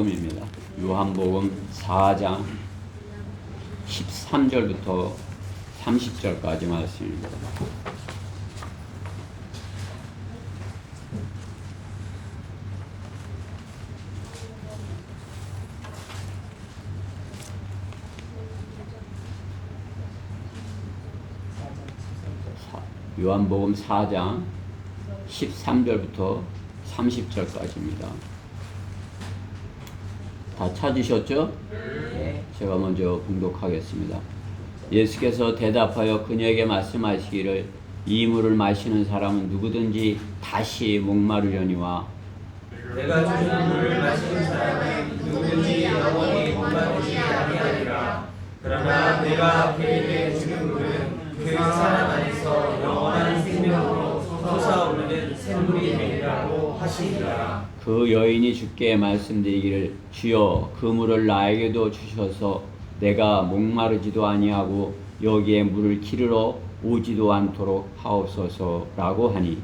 요한복음입니다. 요한복음 4장 13절부터 30절까지 말씀입니다. 요한복음 4장 13절부터 30절까지입니다. 다 찾으셨죠? 네. 제가 먼저 봉독하겠습니다. 예수께서 대답하여 그녀에게 말씀하시기를 이 물을 마시는 사람은 누구든지 다시 목마르려니와 내가 주는 물을 마시는 사람은 누구든지 영원히 목마르지 아니하리라. 그러나 내가 그에게 주는 물은 그 사람 안에서 영원한 생명으로 솟아오르는 샘물이 되리라고 하시니라. 그 여인이 주께 말씀드리기를 주여 그 물을 나에게도 주셔서 내가 목마르지도 아니하고 여기에 물을 기르러 오지도 않도록 하옵소서라고 하니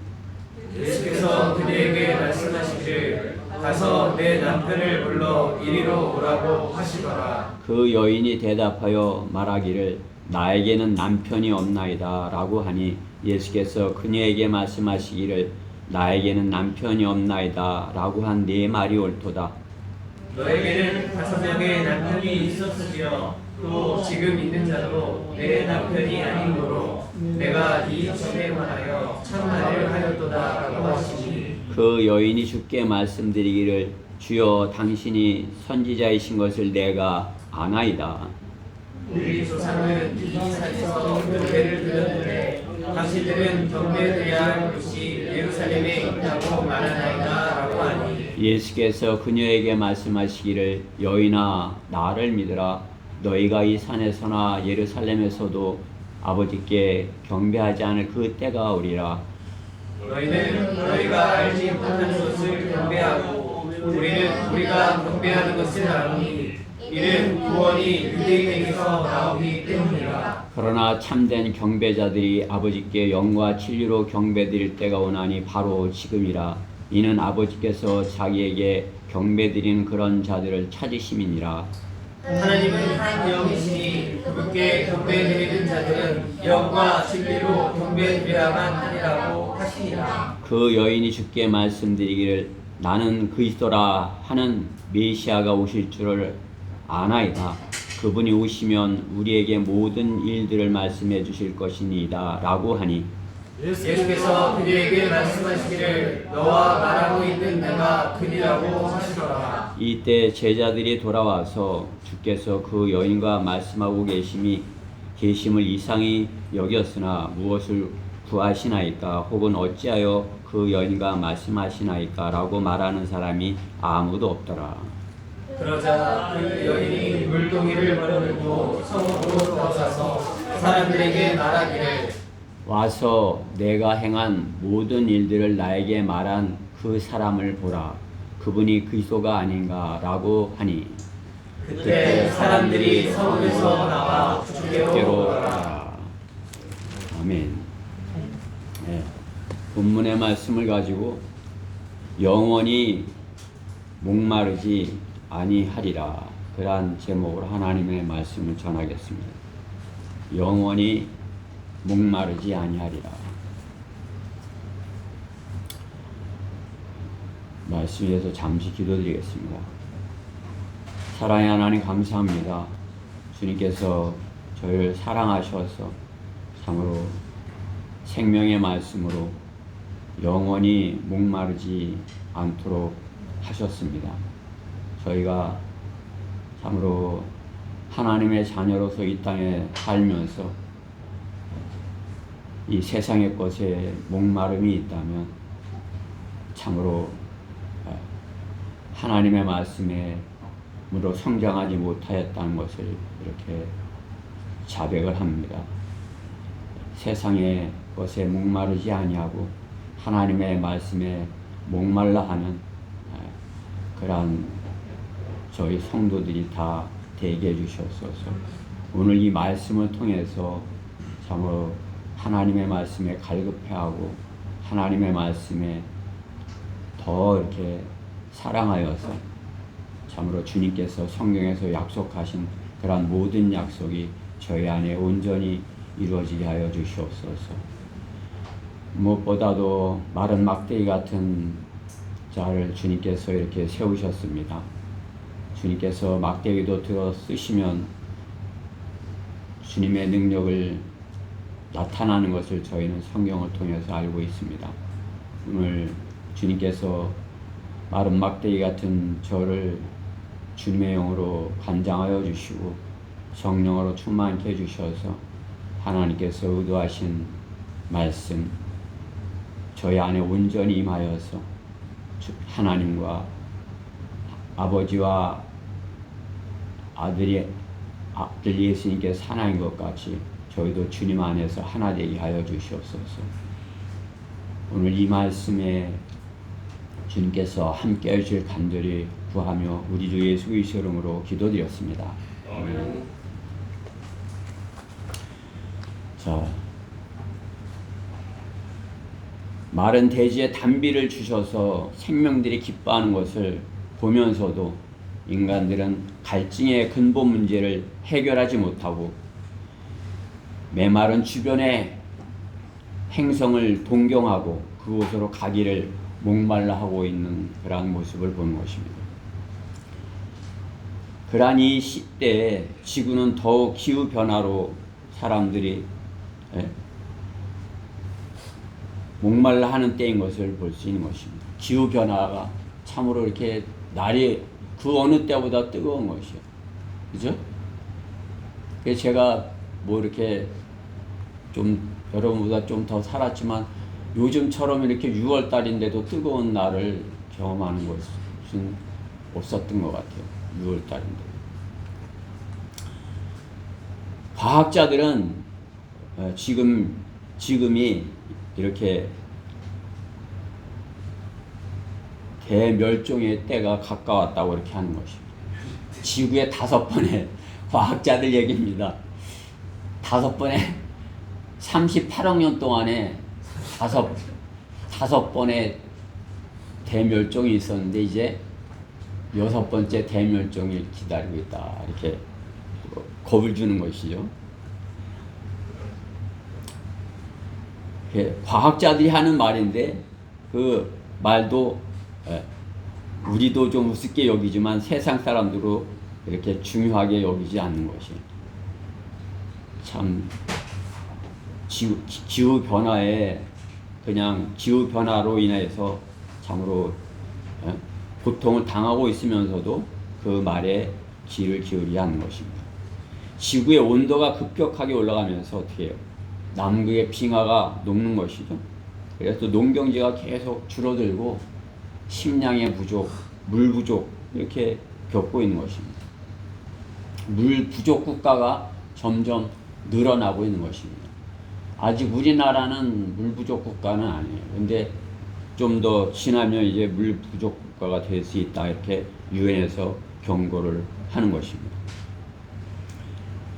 예수께서 그에게 말씀하시기를 가서 내 남편을 불러 이리로 오라고 하시더라. 그 여인이 대답하여 말하기를 나에게는 남편이 없나이다 라고 하니 예수께서 그녀에게 말씀하시기를 나에게는 남편이 없나이다 라고 한 네 말이 옳도다. 너에게는 5명의 남편이 있었으며 또 지금 있는 자도 내 남편이 아니므로 내가 이 점에 관하여 참말을 하였도다 라고 하시니 그 여인이 주께 말씀드리기를 주여 당신이 선지자이신 것을 내가 아나이다. 우리 조상은 이 산에서 경배를 드렸는데 당신들은 경배드려야 할 곳이 예루살렘에 있다고 말하나이다 라고 하니 예수께서 그녀에게 말씀하시기를 여인아 나를 믿으라. 너희가 이 산에서나 예루살렘에서도 아버지께 경배하지 않을 그 때가 오리라. 너희는 너희가 알지 못하는 것을 경배하고 우리는 우리가 경배하는 것을 아노니 이는 구원이 유대인에게서 나오기 때문이라. 그러나 참된 경배자들이 아버지께 영과 진리로 경배드릴 때가 오나니 바로 지금이라. 이는 아버지께서 자기에게 경배드리는 그런 자들을 찾으심이니라. 하나님은 한 영이시니 그분께 경배드리는 자들은 영과 진리로 경배드려야만 하리라고 하시니라. 그 여인이 주께 말씀드리기를 나는 그리스도라 하는 메시아가 오실 줄을 아나이다. 그분이 오시면 우리에게 모든 일들을 말씀해 주실 것이니이다 라고 하니 예수께서 그에게 말씀하시기를 너와 말하고 있는 내가 그니라고 하시더라. 이때 제자들이 돌아와서 주께서 그 여인과 말씀하고 계심을 이상히 여겼으나 무엇을 구하시나이까 혹은 어찌하여 그 여인과 말씀하시나이까 라고 말하는 사람이 아무도 없더라. 그러자 그 여인이 물동이를 버려두고 성으로 들어가서 사람들에게 말하기를 와서 내가 행한 모든 일들을 나에게 말한 그 사람을 보라. 그분이 그리스도가 아닌가 라고 하니 그때 사람들이 성에서 나와 주께로 가라. 아멘. 네. 본문의 말씀을 가지고 영원히 목마르지 아니하리라 그러한 제목으로 하나님의 말씀을 전하겠습니다. 영원히 목마르지 아니하리라. 말씀 위해서 잠시 기도드리겠습니다. 사랑의 하나님 감사합니다. 주님께서 저희를 사랑하셔서 참으로 생명의 말씀으로 영원히 목마르지 않도록 하셨습니다. 저희가 참으로 하나님의 자녀로서 이 땅에 살면서 이 세상의 것에 목마름이 있다면 참으로 하나님의 말씀으로 성장하지 못하였다는 것을 이렇게 자백을 합니다. 세상의 것에 목마르지 아니하고 하나님의 말씀에 목말라 하는 그러한 저희 성도들이 다 되게 해주셨소서. 오늘 이 말씀을 통해서 참으로 하나님의 말씀에 갈급해하고 하나님의 말씀에 더 이렇게 사랑하여서 참으로 주님께서 성경에서 약속하신 그러한 모든 약속이 저희 안에 온전히 이루어지게 하여 주시옵소서. 무엇보다도 마른 막대기 같은 자를 주님께서 이렇게 세우셨습니다. 주님께서 막대기도 들어 쓰시면 주님의 능력을 나타나는 것을 저희는 성경을 통해서 알고 있습니다. 오늘 주님께서 마른 막대기 같은 저를 주님의 영으로 감장하여 주시고 성령으로 충만케 해주셔서 하나님께서 의도하신 말씀 저희 안에 온전히 임하여서 하나님과 아버지와 아들 예수님께서 하나인 것 같이 저희도 주님 안에서 하나 되게 하여 주시옵소서. 오늘 이 말씀에 주님께서 함께 해주실 간절히 구하며 우리 주 예수 그리스도 이름으로 기도드렸습니다. 아멘. 자, 마른 대지에 단비를 주셔서 생명들이 기뻐하는 것을 보면서도 인간들은 갈증의 근본 문제를 해결하지 못하고 메마른 주변의 행성을 동경하고 그곳으로 가기를 목말라 하고 있는 그러한 모습을 보는 것입니다. 그러한 이 시대에 지구는 더욱 기후변화로 사람들이 목말라 하는 때인 것을 볼 수 있는 것입니다. 기후변화가 참으로 이렇게 날이 그 어느 때보다 뜨거운 것이요. 그죠? 그래서 제가 뭐 이렇게 좀 여러분보다 좀 더 살았지만 요즘처럼 이렇게 6월달인데도 뜨거운 날을 경험하는 것은 없었던 것 같아요. 6월달인데. 과학자들은 지금이 이렇게 대멸종의 때가 가까웠다고 이렇게 하는 것입니다. 지구의 5번의 과학자들 얘기입니다. 5번의 38억 년 동안에 5번의 대멸종이 있었는데 이제 6번째 대멸종이 기다리고 있다. 이렇게 겁을 주는 것이죠. 과학자들이 하는 말인데 그 말도 우리도 좀 우습게 여기지만 세상 사람들도 이렇게 중요하게 여기지 않는 것이 참 기후 변화에 그냥 기후 변화로 인해서 참으로 고통을 당하고 있으면서도 그 말에 귀를 기울이지 않는 것입니다. 지구의 온도가 급격하게 올라가면서 어떻게 해요? 남극의 빙하가 녹는 것이죠. 그래서 농경지가 계속 줄어들고 식량의 부족, 물 부족 이렇게 겪고 있는 것입니다. 물 부족 국가가 점점 늘어나고 있는 것입니다. 아직 우리나라는 물 부족 국가는 아니에요. 근데 좀 더 지나면 이제 물 부족 국가가 될 수 있다 이렇게 유엔에서 경고를 하는 것입니다.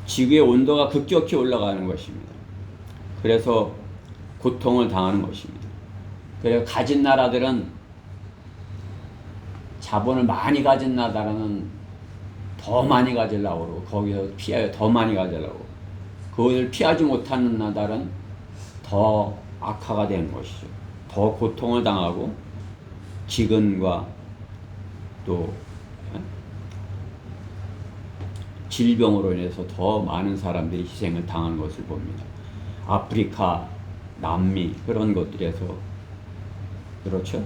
지구의 온도가 급격히 올라가는 것입니다. 그래서 고통을 당하는 것입니다. 그래서 가진 나라들은 자본을 많이 가진 나라는 더 많이 가지려고 그러고 거기서 피하여 더 많이 가지려고 그것을 피하지 못하는 나라는 더 악화가 되는 것이죠. 더 고통을 당하고 기근과 또 질병으로 인해서 더 많은 사람들이 희생을 당하는 것을 봅니다. 아프리카, 남미 그런 것들에서 그렇죠.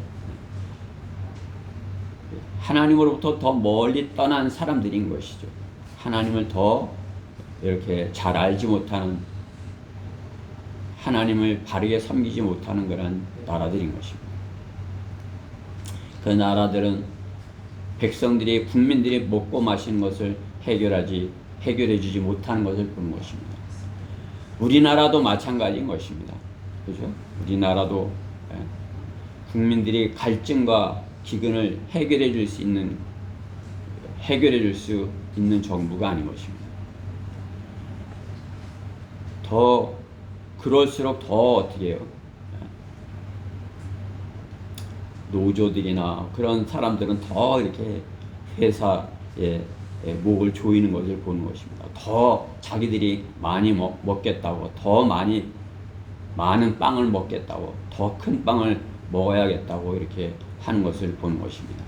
하나님으로부터 더 멀리 떠난 사람들인 것이죠. 하나님을 더 이렇게 잘 알지 못하는 하나님을 바르게 섬기지 못하는 그런 나라들인 것입니다. 그 나라들은 백성들이 국민들이 먹고 마시는 것을 해결해 주지 못하는 것을 보는 것입니다. 우리나라도 마찬가지인 것입니다. 그죠? 우리나라도 국민들이 갈증과 기근을 해결해 줄 수 있는 정부가 아닌 것입니다. 더 그럴수록 더 어떻게 해요? 노조들이나 그런 사람들은 더 이렇게 회사에 목을 조이는 것을 보는 것입니다. 더 자기들이 많이 먹겠다고, 더 많은 빵을 먹겠다고, 더 큰 빵을 먹어야겠다고 이렇게 하는 것을 보는 것입니다.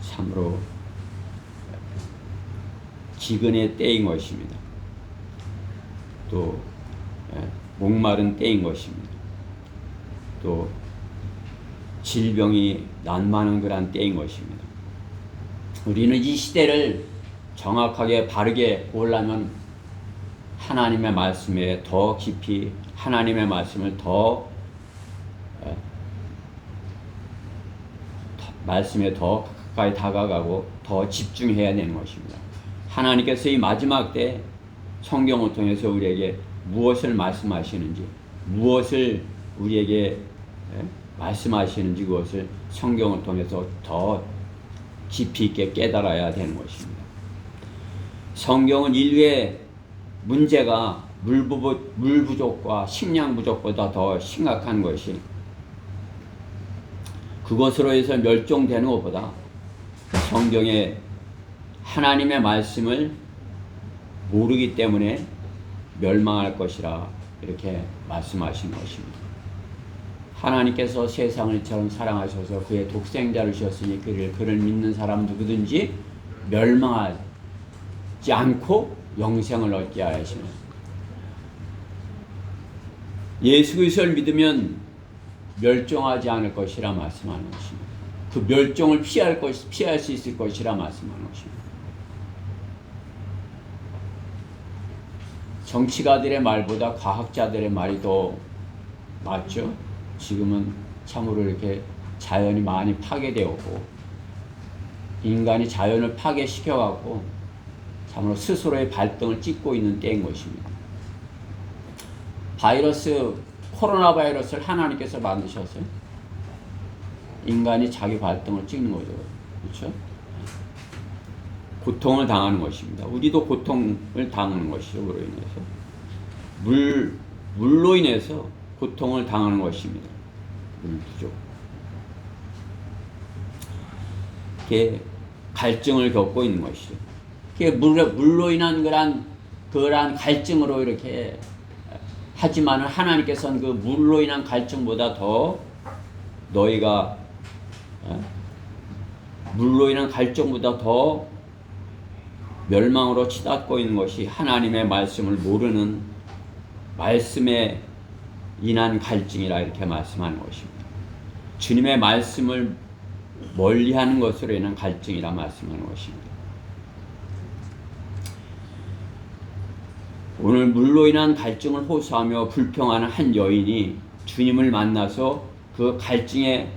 참으로 기근의 때인 것입니다. 또 목마른 때인 것입니다. 또 질병이 난무하는 그런 때인 것입니다. 우리는 이 시대를 정확하게 바르게 보려면 하나님의 말씀에 더 깊이, 하나님의 말씀을 말씀에 더 가까이 다가가고 더 집중해야 되는 것입니다. 하나님께서 이 마지막 때 성경을 통해서 우리에게 무엇을 말씀하시는지, 무엇을 우리에게 말씀하시는지 그것을 성경을 통해서 더 깊이 있게 깨달아야 되는 것입니다. 성경은 인류의 문제가 물 부족과 식량 부족보다 더 심각한 것이, 그것으로 해서 멸종되는 것보다 성경에 하나님의 말씀을 모르기 때문에 멸망할 것이라 이렇게 말씀하신 것입니다. 하나님께서 세상을 이처럼 사랑하셔서 그의 독생자를 주셨으니 그를 믿는 사람 누구든지 멸망하지 않고 영생을 얻게 하시는, 예수 그리스도를 믿으면 멸종하지 않을 것이라 말씀하는 것입니다. 그 멸종을 피할 수 있을 것이라 말씀하는 것입니다. 정치가들의 말보다 과학자들의 말이 더 맞죠? 지금은 참으로 이렇게 자연이 많이 파괴되었고 인간이 자연을 파괴시켜갖고 참으로 스스로의 발등을 찍고 있는 때인 것입니다. 코로나 바이러스를 하나님께서 만드셨어요. 인간이 자기 발등을 찍는 거죠. 그렇죠? 고통을 당하는 것입니다. 우리도 고통을 당하는 것이죠. 그로 인해서. 물로 인해서 고통을 당하는 것입니다. 물 부족. 이렇게 갈증을 겪고 있는 것이죠. 물로 인한 그러한 갈증으로 이렇게 하지만은 하나님께서는 그 물로 인한 갈증보다 더 너희가 물로 인한 갈증보다 더 멸망으로 치닫고 있는 것이 하나님의 말씀을 모르는 말씀에 인한 갈증이라 이렇게 말씀하는 것입니다. 주님의 말씀을 멀리하는 것으로 인한 갈증이라 말씀하는 것입니다. 오늘 물로 인한 갈증을 호소하며 불평하는 한 여인이 주님을 만나서 그 갈증의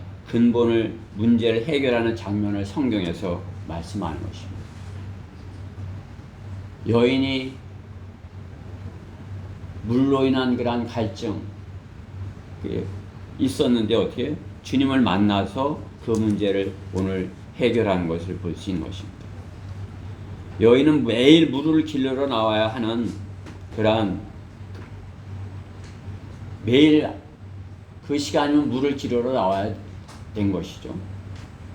문제를 해결하는 장면을 성경에서 말씀하는 것입니다. 여인이 물로 인한 그러한 갈증 있었는데 어떻게 주님을 만나서 그 문제를 오늘 해결하는 것을 볼 수 있는 것입니다. 여인은 매일 물을 길러 나와야 하는 그러한 매일 그 시간이면 물을 길러 나와야 된 것이죠.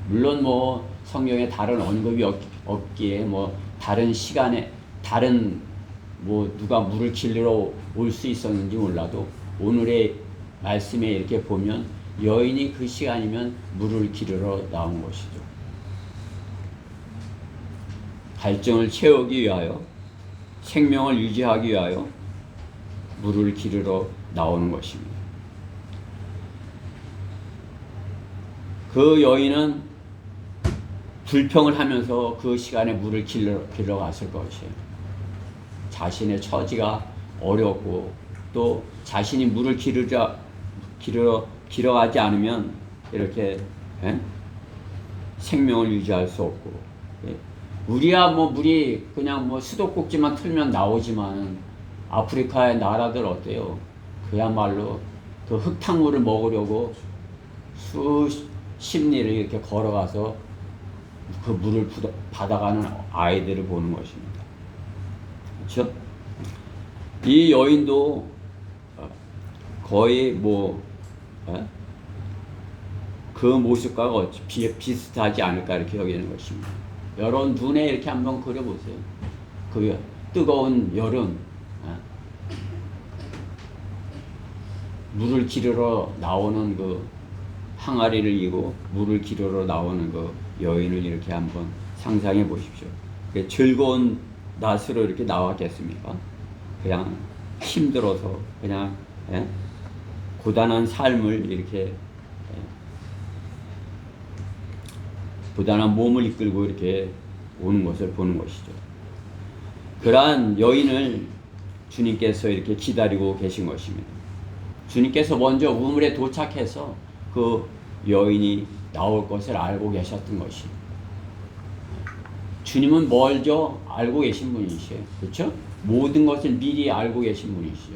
물론 뭐 성경에 다른 언급이 없기에 뭐 다른 시간에 뭐 누가 물을 길러 올 수 있었는지 몰라도 오늘의 말씀에 이렇게 보면 여인이 그 시간이면 물을 길러 나온 것이죠. 갈증을 채우기 위하여, 생명을 유지하기 위하여 물을 길러 나오는 것입니다. 그 여인은 불평을 하면서 그 시간에 물을 길러 갔을 것이에요. 자신의 처지가 어렵고 또 자신이 물을 길어가지 않으면 이렇게 생명을 유지할 수 없고, 우리야 뭐 물이 그냥 뭐 수도꼭지만 틀면 나오지만 아프리카의 나라들 어때요? 그야말로 그 흙탕물을 먹으려고 수십 리를 이렇게 걸어가서 그 물을 받아가는 아이들을 보는 것입니다. 그렇죠? 이 여인도 거의 그 그 모습과 비슷하지 않을까 이렇게 여기는 것입니다. 여러분 눈에 이렇게 한번 그려보세요. 그 뜨거운 여름, 물을 기르러 나오는 그 항아리를 이고 물을 기르러 나오는 그 여인을 이렇게 한번 상상해 보십시오. 즐거운 낯으로 이렇게 나왔겠습니까? 그냥 힘들어서 그냥 고단한 삶을 이렇게 고단한 몸을 이끌고 이렇게 오는 것을 보는 것이죠. 그러한 여인을 주님께서 이렇게 기다리고 계신 것입니다. 주님께서 먼저 우물에 도착해서 그 여인이 나올 것을 알고 계셨던 것입니다. 주님은 먼저 알고 계신 분이시에요. 그렇죠? 모든 것을 미리 알고 계신 분이시죠.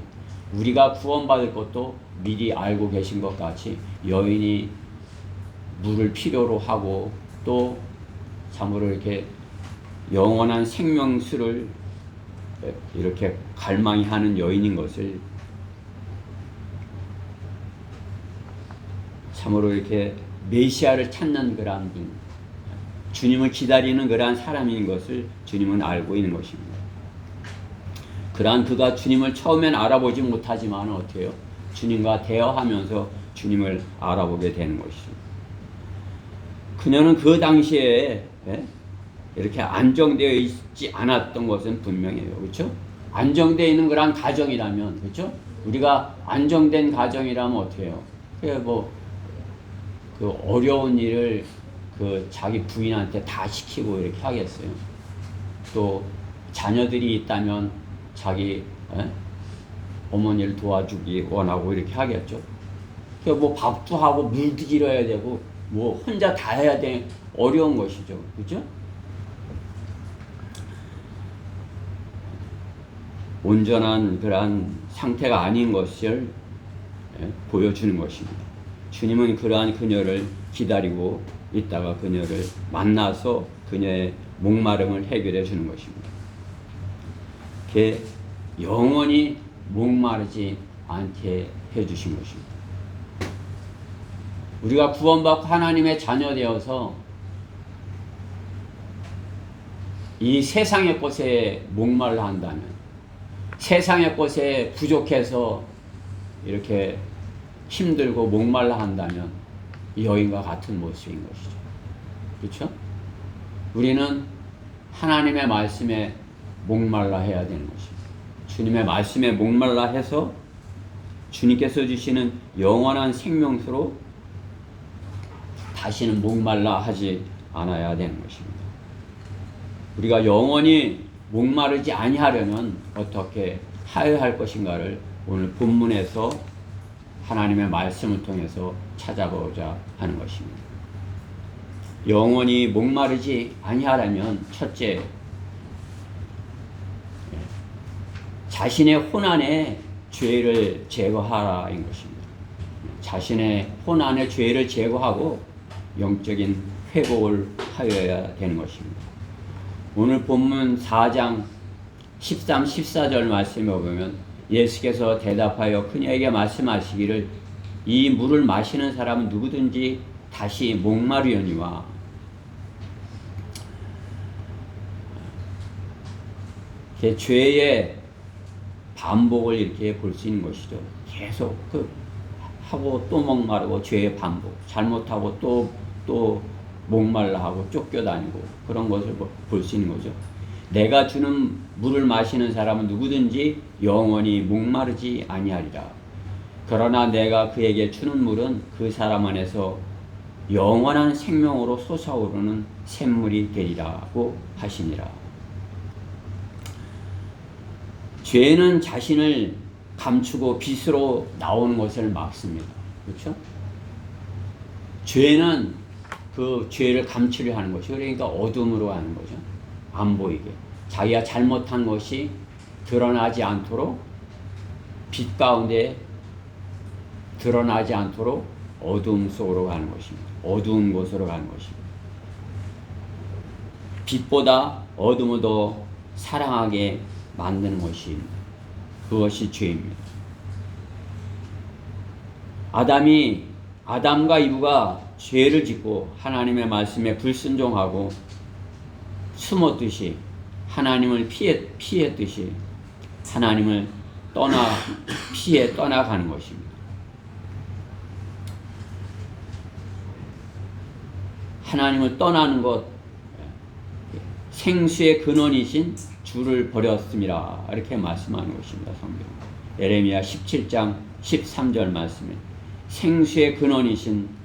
우리가 구원받을 것도 미리 알고 계신 것 같이 여인이 물을 필요로 하고 또 참으로 이렇게 영원한 생명수를 이렇게 갈망이 하는 여인인 것을 참으로 이렇게 메시아를 찾는 그러한 분, 주님을 기다리는 그러한 사람인 것을 주님은 알고 있는 것입니다. 그러한 그가 주님을 처음엔 알아보지 못하지만 어떻게 해요? 주님과 대화하면서 주님을 알아보게 되는 것이죠. 그녀는 그 당시에 이렇게 안정되어 있지 않았던 것은 분명해요. 그렇죠? 안정되어 있는 그런 가정이라면, 그렇죠? 우리가 안정된 가정이라면 어떻게 해요? 그 어려운 일을 그 자기 부인한테 다 시키고 이렇게 하겠어요. 또 자녀들이 있다면 자기 어머니를 도와주기 원하고 이렇게 하겠죠. 밥도 하고 물도 길어야 되고 혼자 다 해야 돼. 어려운 것이죠. 그렇죠? 온전한 그러한 상태가 아닌 것을 보여주는 것입니다. 주님은 그러한 그녀를 기다리고 있다가 그녀를 만나서 그녀의 목마름을 해결해 주는 것입니다. 그게 영원히 목마르지 않게 해주신 것입니다. 우리가 구원받고 하나님의 자녀 되어서 이 세상의 것에 목말라 한다면, 세상의 것에 부족해서 이렇게 힘들고 목말라 한다면 이 여인과 같은 모습인 것이죠. 그렇죠? 우리는 하나님의 말씀에 목말라 해야 되는 것입니다. 주님의 말씀에 목말라 해서 주님께서 주시는 영원한 생명수로 다시는 목말라 하지 않아야 되는 것입니다. 우리가 영원히 목마르지 아니하려면 어떻게 하여야 할 것인가를 오늘 본문에서 하나님의 말씀을 통해서 찾아보자 하는 것입니다. 영원히 목마르지 아니하려면 첫째, 자신의 혼안의 죄를 제거하라인 것입니다. 자신의 혼안의 죄를 제거하고 영적인 회복을 하여야 되는 것입니다. 오늘 본문 4장 13, 14절 말씀에 보면 예수께서 대답하여 그녀에게 말씀하시기를 이 물을 마시는 사람은 누구든지 다시 목마르려니와 죄의 반복을 이렇게 볼 수 있는 것이죠. 계속 하고 또 목마르고 죄의 반복, 잘못하고 또 목말라 하고 쫓겨다니고 그런 것을 볼 수 있는 거죠. 내가 주는 물을 마시는 사람은 누구든지 영원히 목마르지 아니하리라. 그러나 내가 그에게 주는 물은 그 사람 안에서 영원한 생명으로 솟아오르는 샘물이 되리라고 하시니라. 죄는 자신을 감추고 빛으로 나오는 것을 막습니다. 그렇죠? 죄는 그 죄를 감추려 하는 것이, 그러니까 어둠으로 하는 거죠. 안 보이게. 자기가 잘못한 것이 드러나지 않도록, 빛 가운데 드러나지 않도록 어둠 속으로 가는 것입니다. 어두운 곳으로 가는 것입니다. 빛보다 어둠을 더 사랑하게 만드는 것입니다. 그것이 죄입니다. 아담과 이브가 죄를 짓고 하나님의 말씀에 불순종하고 숨었듯이 하나님을 피했듯이 하나님을 피해 떠나가는 것입니다. 하나님을 떠나는 것, 생수의 근원이신 주를 버렸습니다. 이렇게 말씀하는 것입니다. 성경. 예레미야 17장 13절 말씀에 생수의 근원이신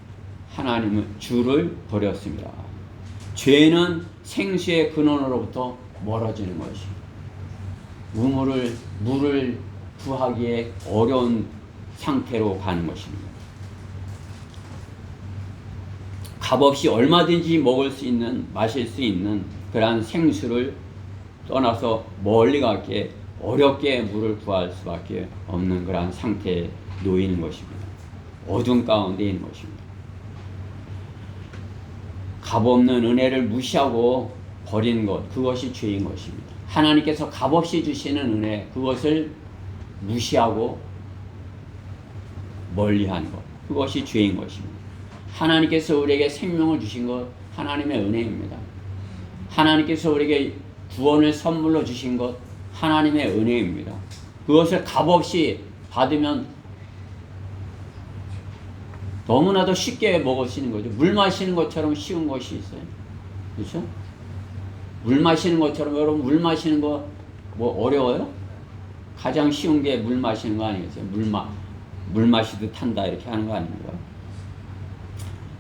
하나님은 주를 버렸습니다. 죄는 생수의 근원으로부터 멀어지는 것입니다. 물을 구하기에 어려운 상태로 가는 것입니다. 값없이 얼마든지 먹을 수 있는, 마실 수 있는 그러한 생수를 떠나서 멀리 가기에 어렵게 물을 구할 수밖에 없는 그러한 상태에 놓이는 것입니다. 어둠 가운데 있는 것입니다. 값없는 은혜를 무시하고 버리는 것, 그것이 죄인 것입니다. 하나님께서 값없이 주시는 은혜, 그것을 무시하고 멀리하는 것, 그것이 죄인 것입니다. 하나님께서 우리에게 생명을 주신 것, 하나님의 은혜입니다. 하나님께서 우리에게 구원을 선물로 주신 것, 하나님의 은혜입니다. 그것을 값없이 받으면 너무나도 쉽게 먹을 수 있는 거죠. 물 마시는 것처럼 쉬운 것이 있어요. 그렇죠? 물 마시는 것처럼, 여러분 물 마시는 거 뭐 어려워요? 가장 쉬운 게 물 마시는 거 아니겠어요? 물 마시듯 한다 이렇게 하는 거 아닙니까?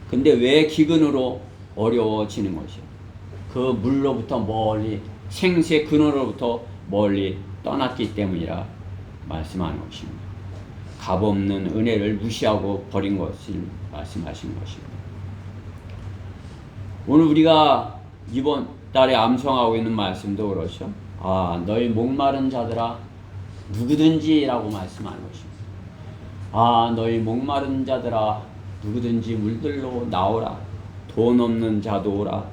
근데 왜 기근으로 어려워지는 것이요? 그 물로부터 멀리, 생수의 근원으로부터 멀리 떠났기 때문이라 말씀하는 것입니다. 값없는 은혜를 무시하고 버린 것을 말씀하신 것입니다. 오늘 우리가 이번 달에 암송하고 있는 말씀도 그렇죠. 너희 목마른 자들아 누구든지 라고 말씀하는 것입니다. 너희 목마른 자들아 누구든지 물들로 나오라. 돈 없는 자도 오라.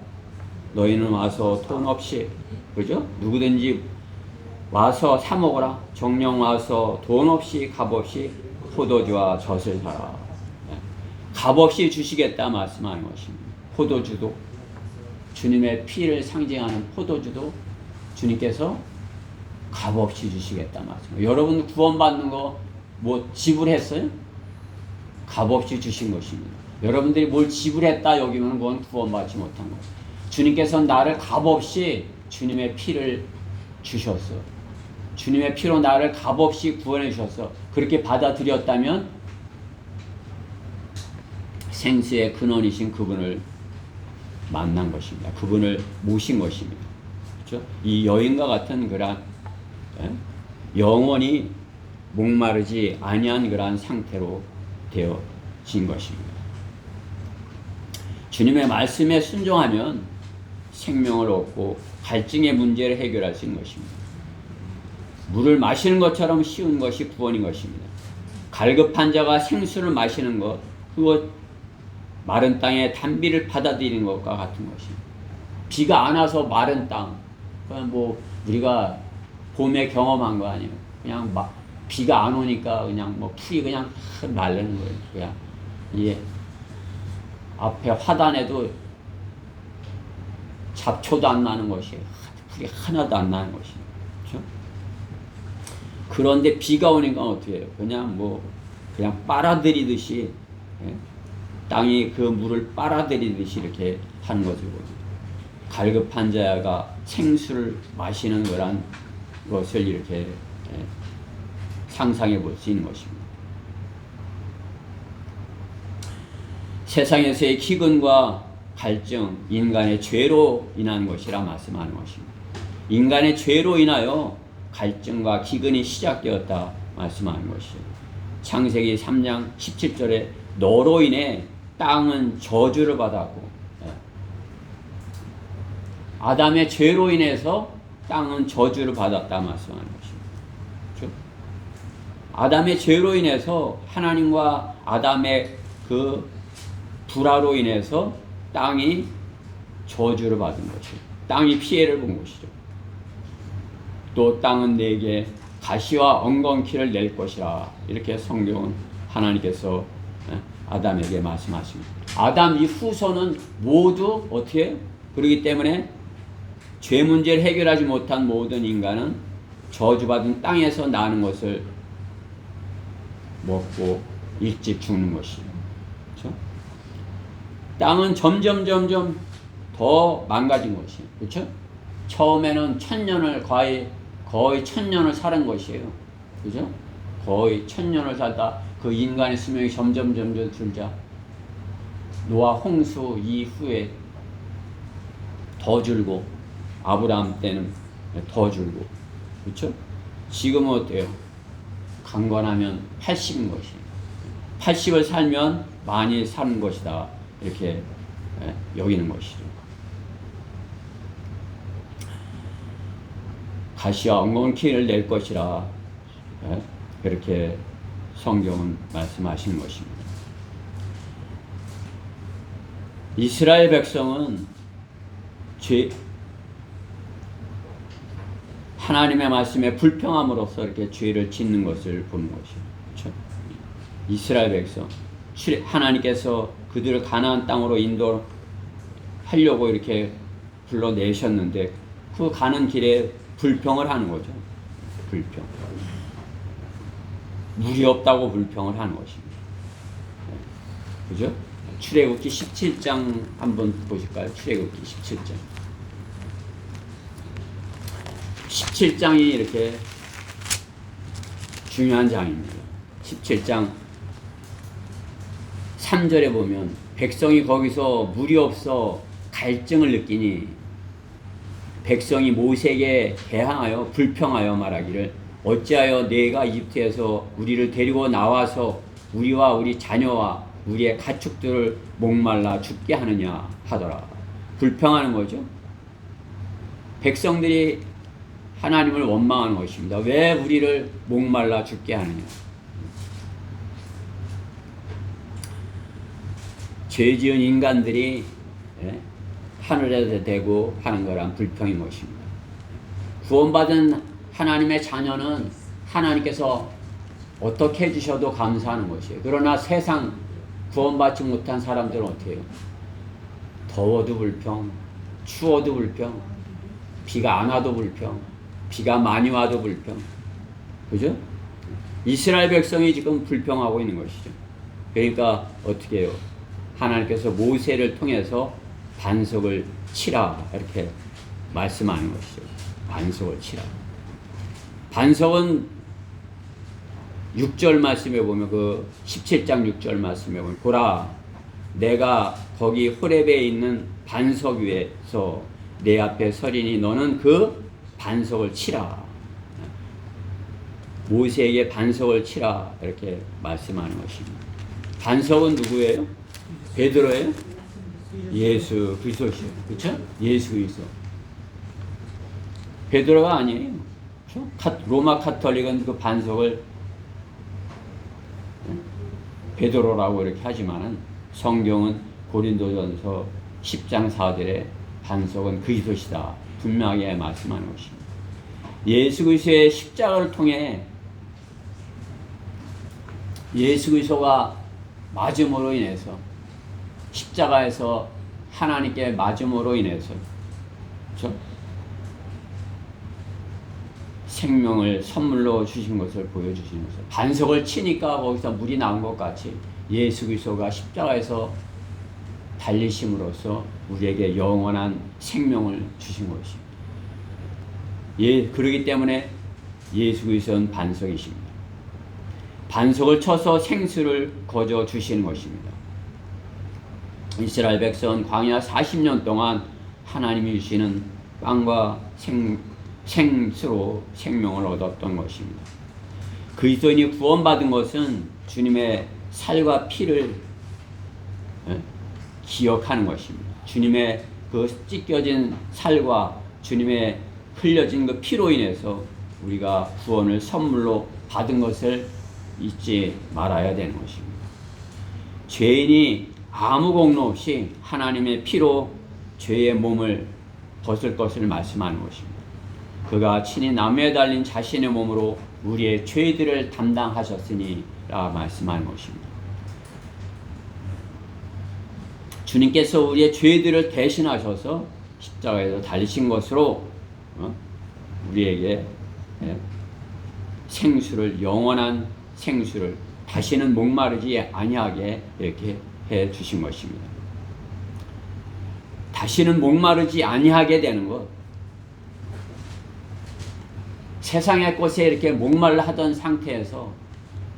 너희는 와서 돈 없이, 그죠? 누구든지 와서 사 먹어라. 정령 와서 돈 없이 값없이 포도주와 젖을 사라. 값없이 주시겠다 말씀하는 것입니다. 포도주도, 주님의 피를 상징하는 포도주도 주님께서 값없이 주시겠다 말씀. 여러분 구원받는 거 뭐 지불했어요? 값없이 주신 것입니다. 여러분들이 뭘 지불했다 여기면 그건 구원받지 못한 거예요. 주님께서 나를 값없이 주님의 피를 주셨어. 주님의 피로 나를 값없이 구원해 주셨어. 그렇게 받아들였다면 생수의 근원이신 그분을 만난 것입니다. 그분을 모신 것입니다. 그렇죠? 이 여인과 같은 그런 영원히 목마르지 아니한 그러한 상태로 되어진 것입니다. 주님의 말씀에 순종하면 생명을 얻고 갈증의 문제를 해결할 수 있는 것입니다. 물을 마시는 것처럼 쉬운 것이 구원인 것입니다. 갈급한 자가 생수를 마시는 것, 그것 마른 땅에 단비를 받아들이는 것과 같은 것입니다. 비가 안 와서 마른 땅, 그냥 뭐 우리가 봄에 경험한 거 아니에요. 그냥 비가 안 오니까 그냥 뭐 풀이 그냥 말르는 거예요. 그냥 예. 앞에 화단에도 잡초도 안 나는 것이에요. 풀이 하나도 안 나는 것이에요. 그렇죠? 그런데 비가 오니까 어떻게 해요? 그냥 빨아들이듯이, 예? 땅이 그 물을 빨아들이듯이 이렇게 하는 거죠. 갈급한 자가 생수를 마시는 그런 것을 이렇게, 예, 상상해 볼 수 있는 것입니다. 세상에서의 기근과 갈증, 인간의 죄로 인한 것이라 말씀하는 것입니다. 인간의 죄로 인하여 갈증과 기근이 시작되었다 말씀하는 것이죠. 창세기 3장 17절에 너로 인해 땅은 저주를 받았고, 아담의 죄로 인해서 땅은 저주를 받았다 말씀하는 것입니다. 그렇죠? 아담의 죄로 인해서 하나님과 아담의 그 불화로 인해서 땅이 저주를 받은 것이죠. 땅이 피해를 본 것이죠. 또 땅은 내게 가시와 엉겅퀴를 낼 것이라, 이렇게 성경은 하나님께서 아담에게 말씀하십니다. 아담 이 후손은 모두 어떻게 해요? 그렇기 때문에 죄 문제를 해결하지 못한 모든 인간은 저주받은 땅에서 나는 것을 먹고 일찍 죽는 것이에요. 그렇죠? 땅은 점점 더 망가진 것이에요. 그렇죠? 처음에는 거의 1000년을 사는 것이에요. 그죠? 거의 1000년을 살다 그 인간의 수명이 점점 줄자 노아 홍수 이후에 더 줄고 아브라함 때는 더 줄고 그렇죠? 지금은 어때요? 강건하면 80인 것이에요. 80을 살면 많이 사는 것이다 이렇게 여기는 것이죠. 가시와 엉겅 키를 낼 것이라 그렇게 성경은 말씀하신 것입니다. 이스라엘 백성은 하나님의 말씀에 불평함으로써 이렇게 죄를 짓는 것을 보는 것이죠. 그렇죠? 이스라엘 백성 하나님께서 그들을 가나안 땅으로 인도하려고 이렇게 불러내셨는데 그 가는 길에 불평을 하는 거죠. 불평. 물이 없다고 불평을 하는 것입니다. 그죠? 출애굽기 17장 한번 보실까요? 출애굽기 17장. 17장이 이렇게 중요한 장입니다. 17장 3절에 보면 백성이 거기서 물이 없어 갈증을 느끼니 백성이 모세에게 대항하여 불평하여 말하기를 어찌하여 내가 이집트에서 우리를 데리고 나와서 우리와 우리 자녀와 우리의 가축들을 목말라 죽게 하느냐 하더라. 불평하는 거죠. 백성들이 하나님을 원망하는 것입니다. 왜 우리를 목말라 죽게 하느냐. 죄지은 인간들이 하늘에 대고 하는 거란 불평인 것입니다. 구원받은 하나님의 자녀는 하나님께서 어떻게 해주셔도 감사하는 것이에요. 그러나 세상 구원받지 못한 사람들은 어떻게 해요? 더워도 불평, 추워도 불평, 비가 안 와도 불평, 비가 많이 와도 불평. 그죠? 이스라엘 백성이 지금 불평하고 있는 것이죠. 그러니까 어떻게 해요? 하나님께서 모세를 통해서 반석을 치라 이렇게 말씀하는 것이죠. 반석을 치라. 반석은 6절 말씀에 보면 그 17장 6절 말씀에 보면 보라 내가 거기 호렙에 있는 반석 위에서 내 앞에 서리니 너는 그 반석을 치라. 모세에게 반석을 치라 이렇게 말씀하는 것입니다. 반석은 누구예요? 베드로예요? 예수 그리스도시요. 그렇죠? 예수 그리스도. 베드로가 아니에요. 그렇죠? 로마 카톨릭은 그 반석을 베드로라고 이렇게 하지만은 성경은 고린도전서 10장 4절에 반석은 그리스도시다 분명하게 말씀하는 것입니다. 예수 그리스도의 십자가를 통해 예수 그리스도가 맞음으로 인해서 십자가에서 하나님께 맞음으로 인해서 그렇죠? 생명을 선물로 주신 것을 보여주시는 것을 반석을 치니까 거기서 물이 나온 것 같이 예수 그리스도가 십자가에서 달리심으로써 우리에게 영원한 생명을 주신 것입니다. 그렇기 때문에 예수 그리스도는 반석이십니다. 반석을 쳐서 생수를 거저 주시는 것입니다. 이스라엘 백성은 광야 40년 동안 하나님이 주시는 빵과 생수로 생명을 얻었던 것입니다. 그리스도인이 구원받은 것은 주님의 살과 피를 기억하는 것입니다. 주님의 그 찢겨진 살과 주님의 흘려진 그 피로 인해서 우리가 구원을 선물로 받은 것을 잊지 말아야 되는 것입니다. 죄인이 아무 공로 없이 하나님의 피로 죄의 몸을 벗을 것을 말씀하는 것입니다. 그가 친히 나무에 달린 자신의 몸으로 우리의 죄들을 담당하셨으니라 말씀하는 것입니다. 주님께서 우리의 죄들을 대신하셔서 십자가에서 달리신 것으로 우리에게 생수를, 영원한 생수를, 다시는 목마르지 아니하게 이렇게 해 주신 것입니다. 다시는 목마르지 아니하게 되는 것, 세상의 것에 이렇게 목말라 하던 상태에서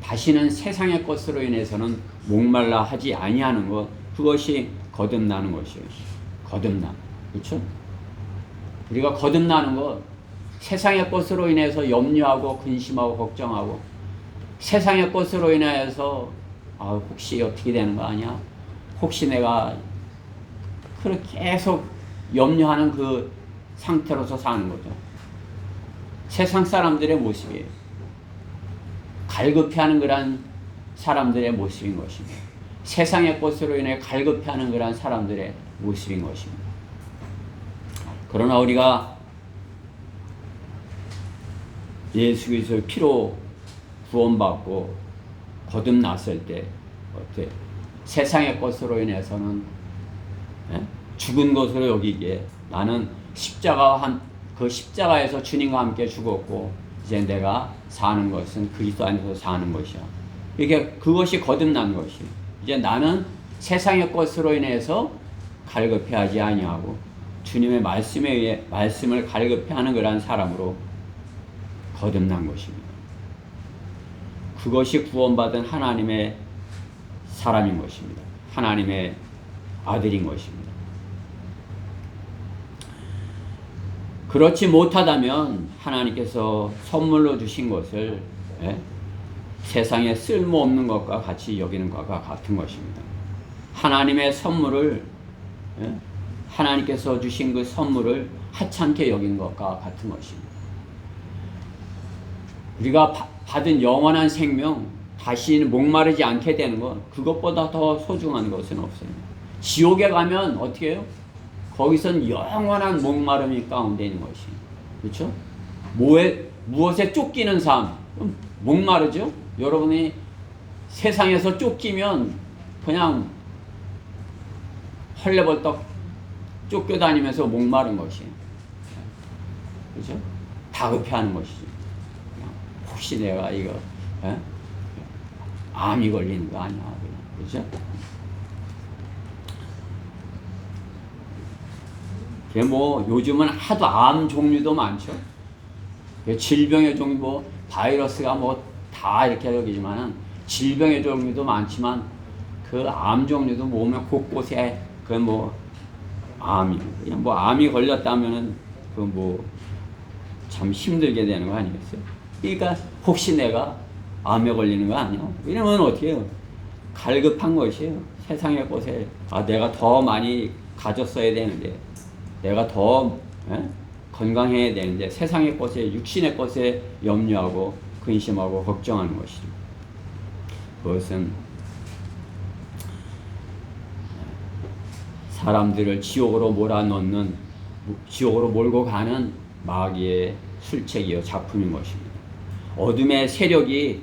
다시는 세상의 것으로 인해서는 목말라 하지 아니하는 것, 그것이 거듭나는 것이에요. 거듭남. 그렇죠? 우리가 거듭나는 것, 세상의 것으로 인해서 염려하고 근심하고 걱정하고, 세상의 것으로 인해서 혹시 어떻게 되는 거 아니야? 혹시 내가 그렇게 계속 염려하는 그 상태로서 사는 거죠. 세상 사람들의 모습이에요. 갈급해하는 그런 사람들의 모습인 것입니다. 세상의 것으로 인해 갈급해하는 그런 사람들의 모습인 것입니다. 그러나 우리가 예수 그리스도의 피로 구원받고 거듭났을 때 어때? 세상의 것으로 인해서는 죽은 것으로 여기기에 나는 그 십자가에서 주님과 함께 죽었고 이제 내가 사는 것은 그리스도 안에서 사는 것이야. 이게 그것이 거듭난 것이에요. 이제 나는 세상의 것으로 인해서 갈급해하지 아니하고 주님의 말씀에 의해 말씀을 갈급해하는 그러한 사람으로 거듭난 것입니다. 그것이 구원받은 하나님의 사람인 것입니다. 하나님의 아들인 것입니다. 그렇지 못하다면 하나님께서 선물로 주신 것을 세상에 쓸모없는 것과 같이 여기는 것과 같은 것입니다. 하나님의 선물을 하나님께서 주신 그 선물을 하찮게 여기는 것과 같은 것입니다. 우리가 받은 영원한 생명, 다시는 목마르지 않게 되는 것, 그것보다 더 소중한 것은 없어요. 지옥에 가면 어떻게 해요? 거기선 영원한 목마름이 가운데 있는 것이. 그렇죠? 무엇에 쫓기는 삶, 목마르죠? 여러분이 세상에서 쫓기면 그냥 헐레벌떡 쫓겨다니면서 목마른 것이에요. 그렇죠? 다급해하는 것이죠. 혹시 내가 이거 암이 걸리는 거 아니야? 그렇죠? 요즘은 하도 암 종류도 많죠. 질병의 종류, 바이러스가 다 이렇게 여기지만은 질병의 종류도 많지만 그 암 종류도 몸에 곳곳에 암이 암이 걸렸다면은 참 힘들게 되는 거 아니겠어요? 그러니까 혹시 내가 암에 걸리는 거 아니야? 이러면 어떻게 해요? 갈급한 것이에요. 세상의 것에 내가 더 많이 가졌어야 되는데, 내가 더 건강해야 되는데 세상의 것에, 육신의 것에 염려하고 근심하고 걱정하는 것이죠. 그것은 사람들을 지옥으로 몰아넣는, 지옥으로 몰고 가는 마귀의 술책이요 작품인 것입니다. 어둠의 세력에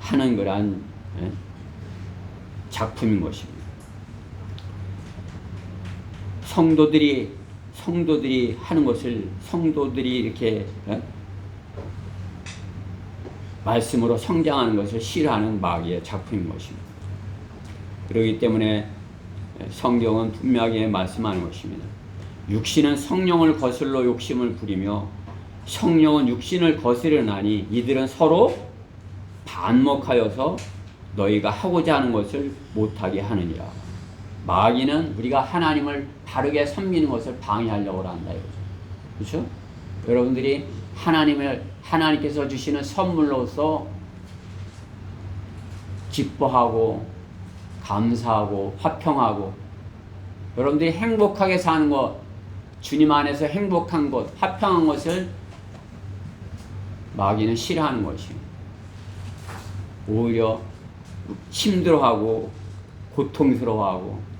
하는 그러한 작품인 것입니다. 성도들이 하는 것을, 성도들이 이렇게 말씀으로 성장하는 것을 싫어하는 마귀의 작품인 것입니다. 그렇기 때문에 성경은 분명하게 말씀하는 것입니다. 육신은 성령을 거슬러 욕심을 부리며 성령은 육신을 거스르나니 이들은 서로 반목하여서 너희가 하고자 하는 것을 못하게 하느니라. 마귀는 우리가 하나님을 바르게 섬기는 것을 방해하려고 한다 이거죠. 그렇죠? 여러분들이 하나님께서 주시는 선물로서 기뻐하고 감사하고 화평하고 여러분들이 행복하게 사는 것, 주님 안에서 행복한 것, 화평한 것을 마귀는 싫어하는 것이에요. 오히려 힘들어하고 고통스러워하고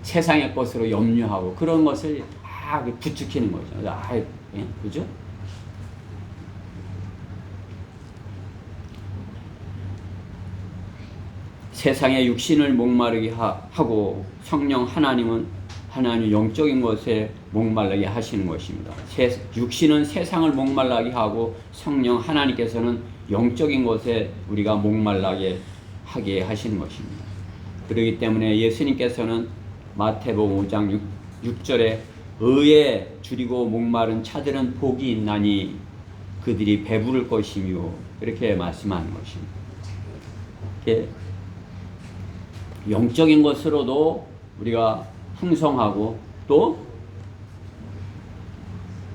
세상의 것으로 염려하고 그런 것을 부추기는 거죠. 그죠? 세상의 육신을 목마르게 하고 성령 하나님 영적인 것에 목마르게 하시는 것입니다. 육신은 세상을 목말라게 하고 성령 하나님께서는 영적인 것에 우리가 목말라게 하게 하시는 것입니다. 그렇기 때문에 예수님께서는 마태복음 5장 6절에 의에 줄이고 목마른 차들은 복이 있나니 그들이 배부를 것이며 이렇게 말씀하는 것입니다. 이렇게 영적인 것으로도 우리가 풍성하고 또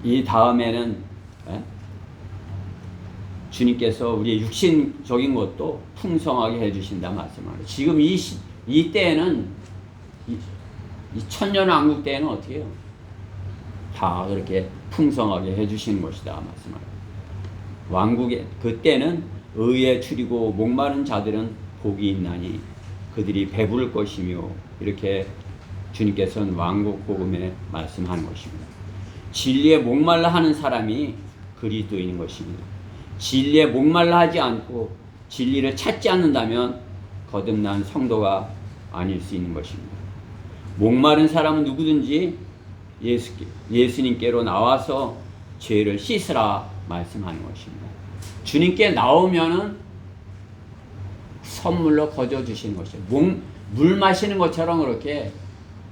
이 다음에는 주님께서 우리의 육신적인 것도 풍성하게 해주신다 말씀합니다. 지금 이 때에는 이 천년왕국 때에는 어떻게 해요? 다 그렇게 풍성하게 해주시는 것이다 말씀합니다. 왕국의 그때는 의에 줄이고 목마른 자들은 복이 있나니 그들이 배부를 것이며 이렇게 주님께서는 왕국 복음에 말씀하는 것입니다. 진리에 목말라 하는 사람이 그리스도인인 것입니다. 진리에 목말라 하지 않고 진리를 찾지 않는다면 거듭난 성도가 아닐 수 있는 것입니다. 목마른 사람은 누구든지 예수님께로 나와서 죄를 씻으라 말씀하는 것입니다. 주님께 나오면은 선물로 거저 주시는 것이죠. 물 마시는 것처럼 그렇게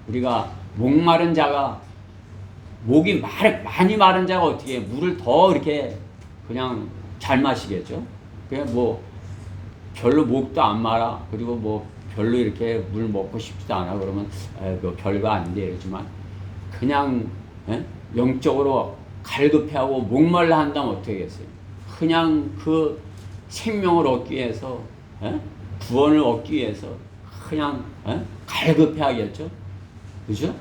우리가 목마른 자가 목이 많이 마른 자가 어떻게 물을 더 이렇게 그냥 잘 마시겠죠? 그냥 뭐 별로 목도 안 마라. 그리고 뭐 별로 이렇게 물 먹고 싶지도 않아. 그러면 뭐 별거 아닌데 이러지만 그냥 영적으로 갈급해하고 목말라 한다면 어떻게 하겠어요? 그냥 그 생명을 얻기 위해서 구원을 얻기 위해서 그냥 갈급해하겠죠? 그죠?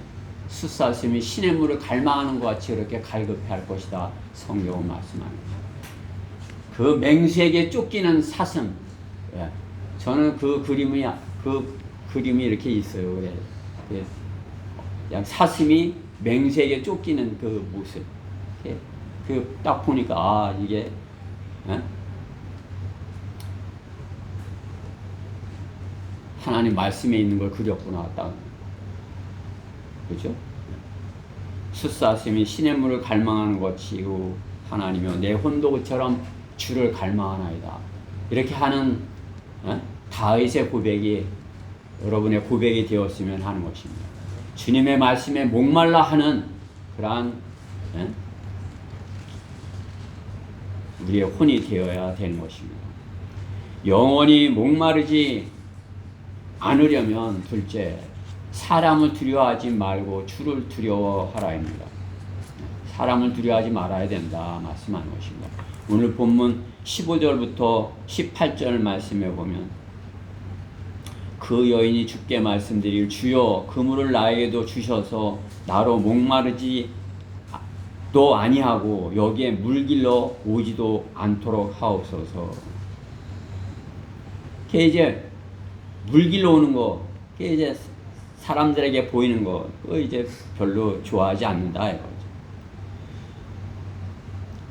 숫사슴이 신의 물을 갈망하는 것 같이 그렇게 갈급해할 것이다. 성경은 말씀합니다. 그 맹수에게 쫓기는 사슴. 저는 그 그림이 이렇게 있어요. 그래. 그냥 사슴이 맹수에게 쫓기는 그 모습. 그 딱 보니까 이게 하나님 말씀에 있는 걸 그렸구나. 딱. 그죠? 숫사슴이 시냇물을 갈망하는 것이요 하나님이여 내 혼도 그처럼 주를 갈망하나이다. 이렇게 하는 다윗의 고백이 여러분의 고백이 되었으면 하는 것입니다. 주님의 말씀에 목말라 하는 그러한 우리의 혼이 되어야 되는 것입니다. 영원히 목마르지 않으려면 둘째, 사람을 두려워하지 말고 주를 두려워하라입니다. 사람을 두려워하지 말아야 된다 말씀하는 것입니다. 오늘 본문 15절부터 18절 말씀에 보면 그 여인이 주께 말씀드릴 주여 그 물을 나에게도 주셔서 나로 목마르지 도 아니하고 여기에 물길러 오지도 않도록 하옵소서. 그게 이제 물길러 오는 거, 그게 이제 사람들에게 보이는 거, 그거 이제 별로 좋아하지 않는다 이거죠.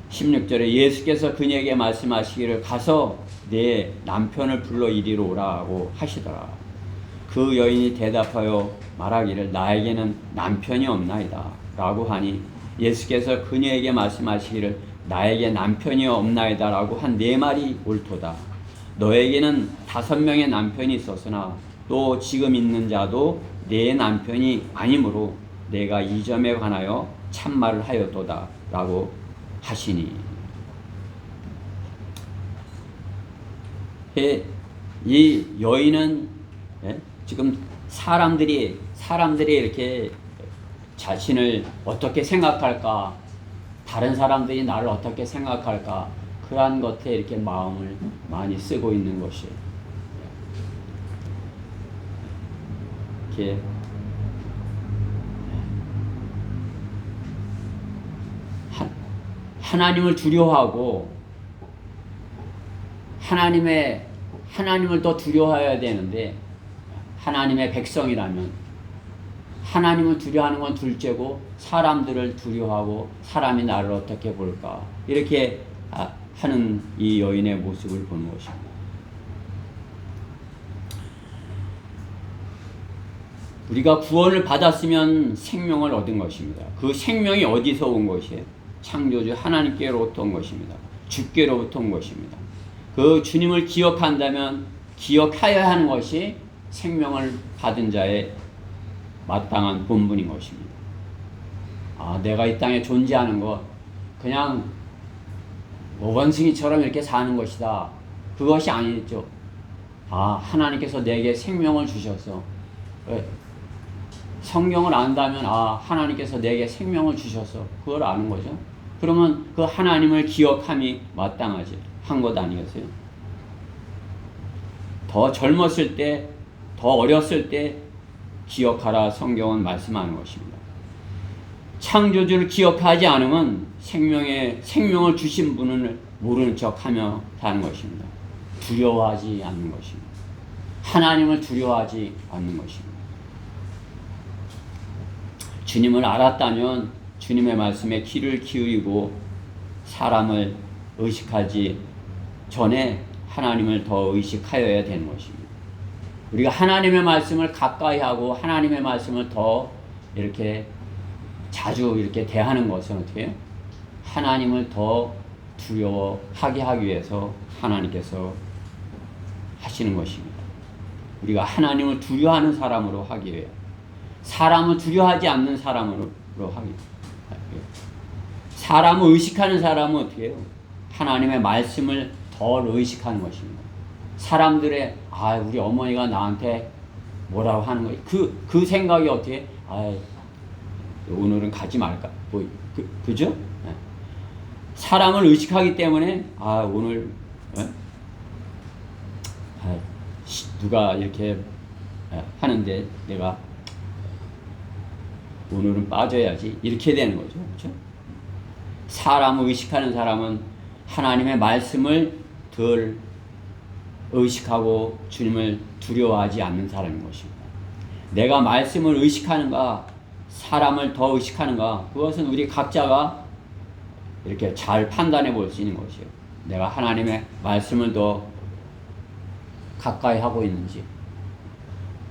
16절에 예수께서 그녀에게 말씀하시기를 가서 내 남편을 불러 이리로 오라고 하시더라. 그 여인이 대답하여 말하기를 나에게는 남편이 없나이다 라고 하니 예수께서 그녀에게 말씀하시기를 나에게 남편이 없나이다 라고 한 네 말이 옳도다. 너에게는 5명의 남편이 있었으나 또 지금 있는 자도 내 남편이 아니므로 내가 이 점에 관하여 참말을 하였도다 라고 하시니. 이 여인은 지금 사람들이 이렇게 자신을 어떻게 생각할까, 다른 사람들이 나를 어떻게 생각할까, 그러한 것에 이렇게 마음을 많이 쓰고 있는 것이에요. 이렇게 하나님을 두려워하고 하나님을 더 두려워해야 되는데, 하나님의 백성이라면 하나님을 두려워하는 건 둘째고 사람들을 두려워하고 사람이 나를 어떻게 볼까, 이렇게 하는 이 여인의 모습을 보는 것입니다. 우리가 구원을 받았으면 생명을 얻은 것입니다. 그 생명이 어디서 온 것이에요? 창조주 하나님께로부터 온 것입니다. 주께로부터 온 것입니다. 그 주님을 기억한다면 기억하여야 하는 것이 생명을 받은 자의 마땅한 본분인 것입니다. 내가 이 땅에 존재하는 것 그냥 원숭이처럼 이렇게 사는 것이다. 그것이 아니죠. 하나님께서 내게 생명을 주셔서 성경을 안다면 하나님께서 내게 생명을 주셔서 그걸 아는 거죠. 그러면 그 하나님을 기억함이 마땅하지 한 것 아니겠어요? 더 젊었을 때, 더 어렸을 때 기억하라 성경은 말씀하는 것입니다. 창조주를 기억하지 않으면 생명을 주신 분을 모르는 척하며 사는 것입니다. 두려워하지 않는 것입니다. 하나님을 두려워하지 않는 것입니다. 주님을 알았다면 주님의 말씀에 귀를 기울이고 사람을 의식하지 전에 하나님을 더 의식하여야 되는 것입니다. 우리가 하나님의 말씀을 가까이 하고 하나님의 말씀을 더 이렇게 자주 이렇게 대하는 것은 어떻게 해요? 하나님을 더 두려워하게 하기 위해서 하나님께서 하시는 것입니다. 우리가 하나님을 두려워하는 사람으로 하기 위해 사람을 두려워하지 않는 사람으로 하기 위해 사람을 의식하는 사람은 어떻게 해요? 하나님의 말씀을 더 의식하는 것입니다. 사람들의 우리 어머니가 나한테 뭐라고 하는 거예요? 그 생각이 어떻게 오늘은 가지 말까? 그죠? 네. 사람을 의식하기 때문에 오늘 누가 이렇게 하는데 내가 오늘은 빠져야지 이렇게 되는 거죠. 그렇죠? 사람을 의식하는 사람은 하나님의 말씀을 덜 의식하고 주님을 두려워하지 않는 사람인 것입니다. 내가 말씀을 의식하는가 사람을 더 의식하는가 그것은 우리 각자가 이렇게 잘 판단해 볼 수 있는 것이에요. 내가 하나님의 말씀을 더 가까이 하고 있는지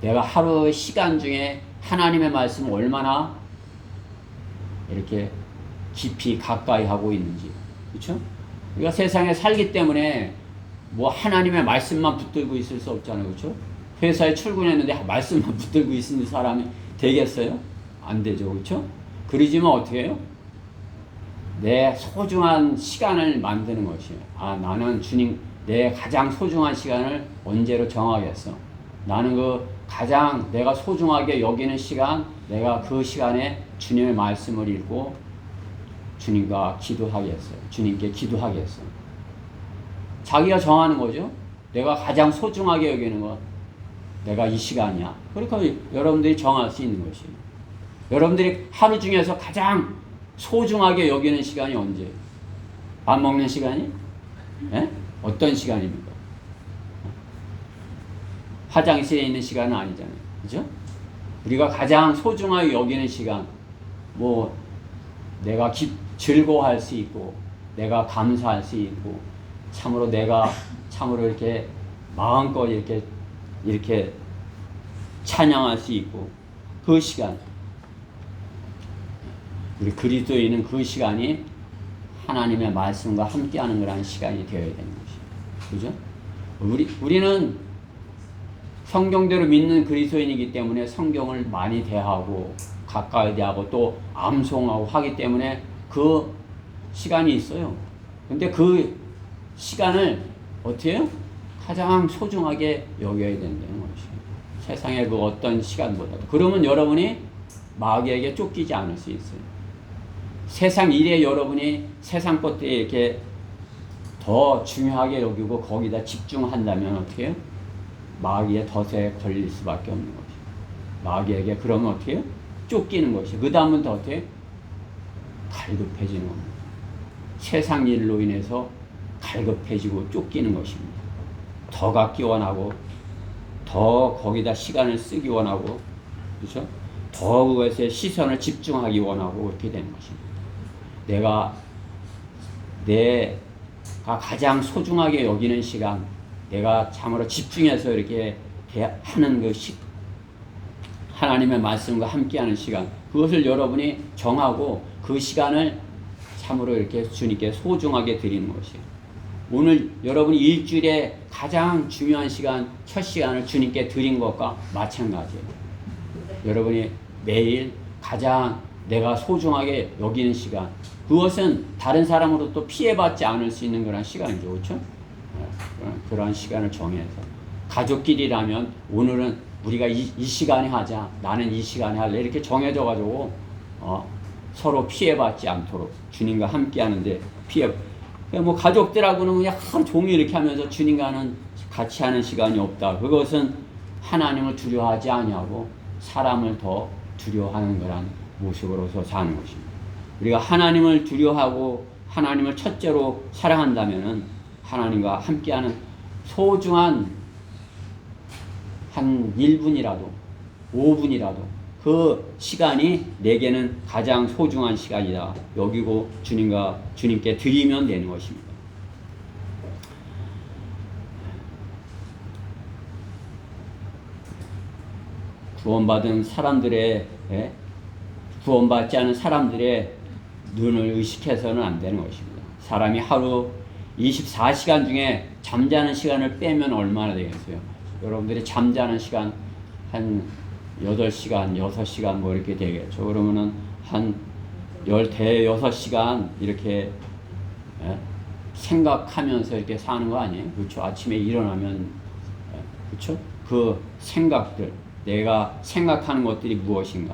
내가 하루의 시간 중에 하나님의 말씀을 얼마나 이렇게 깊이 가까이 하고 있는지 그렇죠? 우리가 세상에 살기 때문에 뭐 하나님의 말씀만 붙들고 있을 수 없잖아요. 그렇죠? 회사에 출근했는데 말씀만 붙들고 있는 사람이 되겠어요? 안 되죠. 그렇죠? 그러지만 어떻게 해요? 내 소중한 시간을 만드는 것이에요. 나는 주님 내 가장 소중한 시간을 언제로 정하겠어. 나는 그 가장 내가 소중하게 여기는 시간 내가 그 시간에 주님의 말씀을 읽고 주님과 기도하겠어요. 주님께 기도하겠어요. 자기가 정하는 거죠. 내가 가장 소중하게 여기는 것 내가 이 시간이야. 그러니까 여러분들이 정할 수 있는 것이에요. 여러분들이 하루 중에서 가장 소중하게 여기는 시간이 언제예요? 밥 먹는 시간이? 예? 어떤 시간입니까? 화장실에 있는 시간은 아니잖아요. 그죠? 우리가 가장 소중하게 여기는 시간, 뭐, 내가 즐거워할 수 있고, 내가 감사할 수 있고, 내가 참으로 이렇게 마음껏 이렇게 찬양할 수 있고, 그 시간. 우리 그리스도인은 그 시간이 하나님의 말씀과 함께하는 그런 시간이 되어야 되는 것이죠. 그죠? 우리는 성경대로 믿는 그리스도인이기 때문에 성경을 많이 대하고 가까이 대하고 또 암송하고 하기 때문에 그 시간이 있어요. 근데 그 시간을 어떻게 해요? 가장 소중하게 여겨야 된다는 것이에요. 세상의 그 어떤 시간보다도. 그러면 여러분이 마귀에게 쫓기지 않을 수 있어요. 세상 일에 여러분이 세상 것들에 이렇게 더 중요하게 여기고 거기다 집중한다면 어떻게 해요? 마귀의 덫에 걸릴 수밖에 없는 것이에요. 마귀에게 그러면 어떻게 해요? 쫓기는 것이에요. 그 다음은 더 어떻게 해요? 갈급해지는 겁니다. 세상 일로 인해서 갈급해지고 쫓기는 것입니다. 더 갖기 원하고 더 거기다 시간을 쓰기 원하고 그렇죠? 더 그것에 시선을 집중하기 원하고 이렇게 되는 것입니다. 내가 가장 소중하게 여기는 시간 하나님의 말씀과 함께하는 시간, 그것을 여러분이 정하고 그 시간을 참으로 이렇게 주님께 소중하게 드리는 것이에요. 오늘 여러분이 일주일에 가장 중요한 시간, 첫 시간을 주님께 드린 것과 마찬가지예요. 여러분이 매일 가장 내가 소중하게 여기는 시간, 그것은 다른 사람으로부터 피해받지 않을 수 있는 그런 시간이죠. 그렇죠? 그런 시간을 정해서 가족끼리라면 오늘은 우리가 이 시간에 하자, 나는 이 시간에 할래, 이렇게 정해져 가지고 서로 피해받지 않도록 주님과 함께 하는데 뭐 가족들하고는 그냥 하루 종일 이렇게 하면서 주님과는 같이 하는 시간이 없다. 그것은 하나님을 두려워하지 아니하고 사람을 더 두려워하는 거란 모습으로서 사는 것입니다. 우리가 하나님을 두려워하고 하나님을 첫째로 사랑한다면은 하나님과 함께하는 소중한 한 1분이라도 5분이라도 그 시간이 내게는 가장 소중한 시간이다 여기고 주님께 드리면 되는 것입니다. 구원받은 사람들의 구원받지 않은 사람들의 눈을 의식해서는 안 되는 것입니다. 사람이 하루 24시간 중에 잠자는 시간을 빼면 얼마나 되겠어요? 여러분들이 잠자는 시간 한 8시간, 6시간 뭐 이렇게 되겠죠. 그러면은 한 16시간 이렇게 생각하면서 이렇게 사는 거 아니에요? 그렇죠? 아침에 일어나면 그렇죠? 그 생각들, 내가 생각하는 것들이 무엇인가?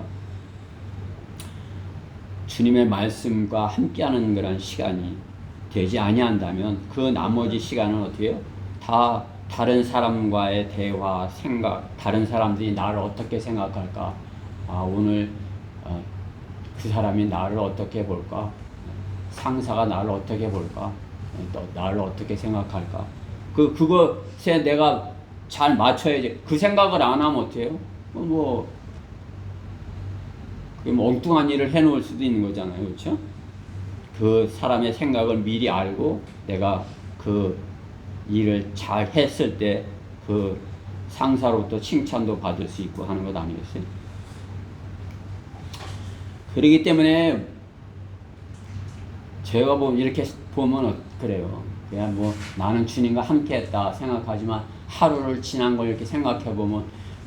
주님의 말씀과 함께하는 그런 시간이 되지 아니한다면 그 나머지 시간은 어떻게 해요? 다 다른 사람과의 대화, 생각, 다른 사람들이 나를 어떻게 생각할까? 오늘 그 사람이 나를 어떻게 볼까? 상사가 나를 어떻게 볼까? 또 나를 어떻게 생각할까? 그것에 내가 잘 맞춰야지. 그 생각을 안 하면 어때요? 뭐 엉뚱한 일을 해놓을 수도 있는 거잖아요. 그렇죠? 그 사람의 생각을 미리 알고 내가 그 일을 잘 했을 때 그 상사로부터 칭찬도 받을 수 있고 하는 것 아니겠어요? 그렇기 때문에 제가 이렇게 보면 그래요. 그냥 뭐 나는 주님과 함께 했다 생각하지만 하루를 지난 걸 이렇게 생각해 보면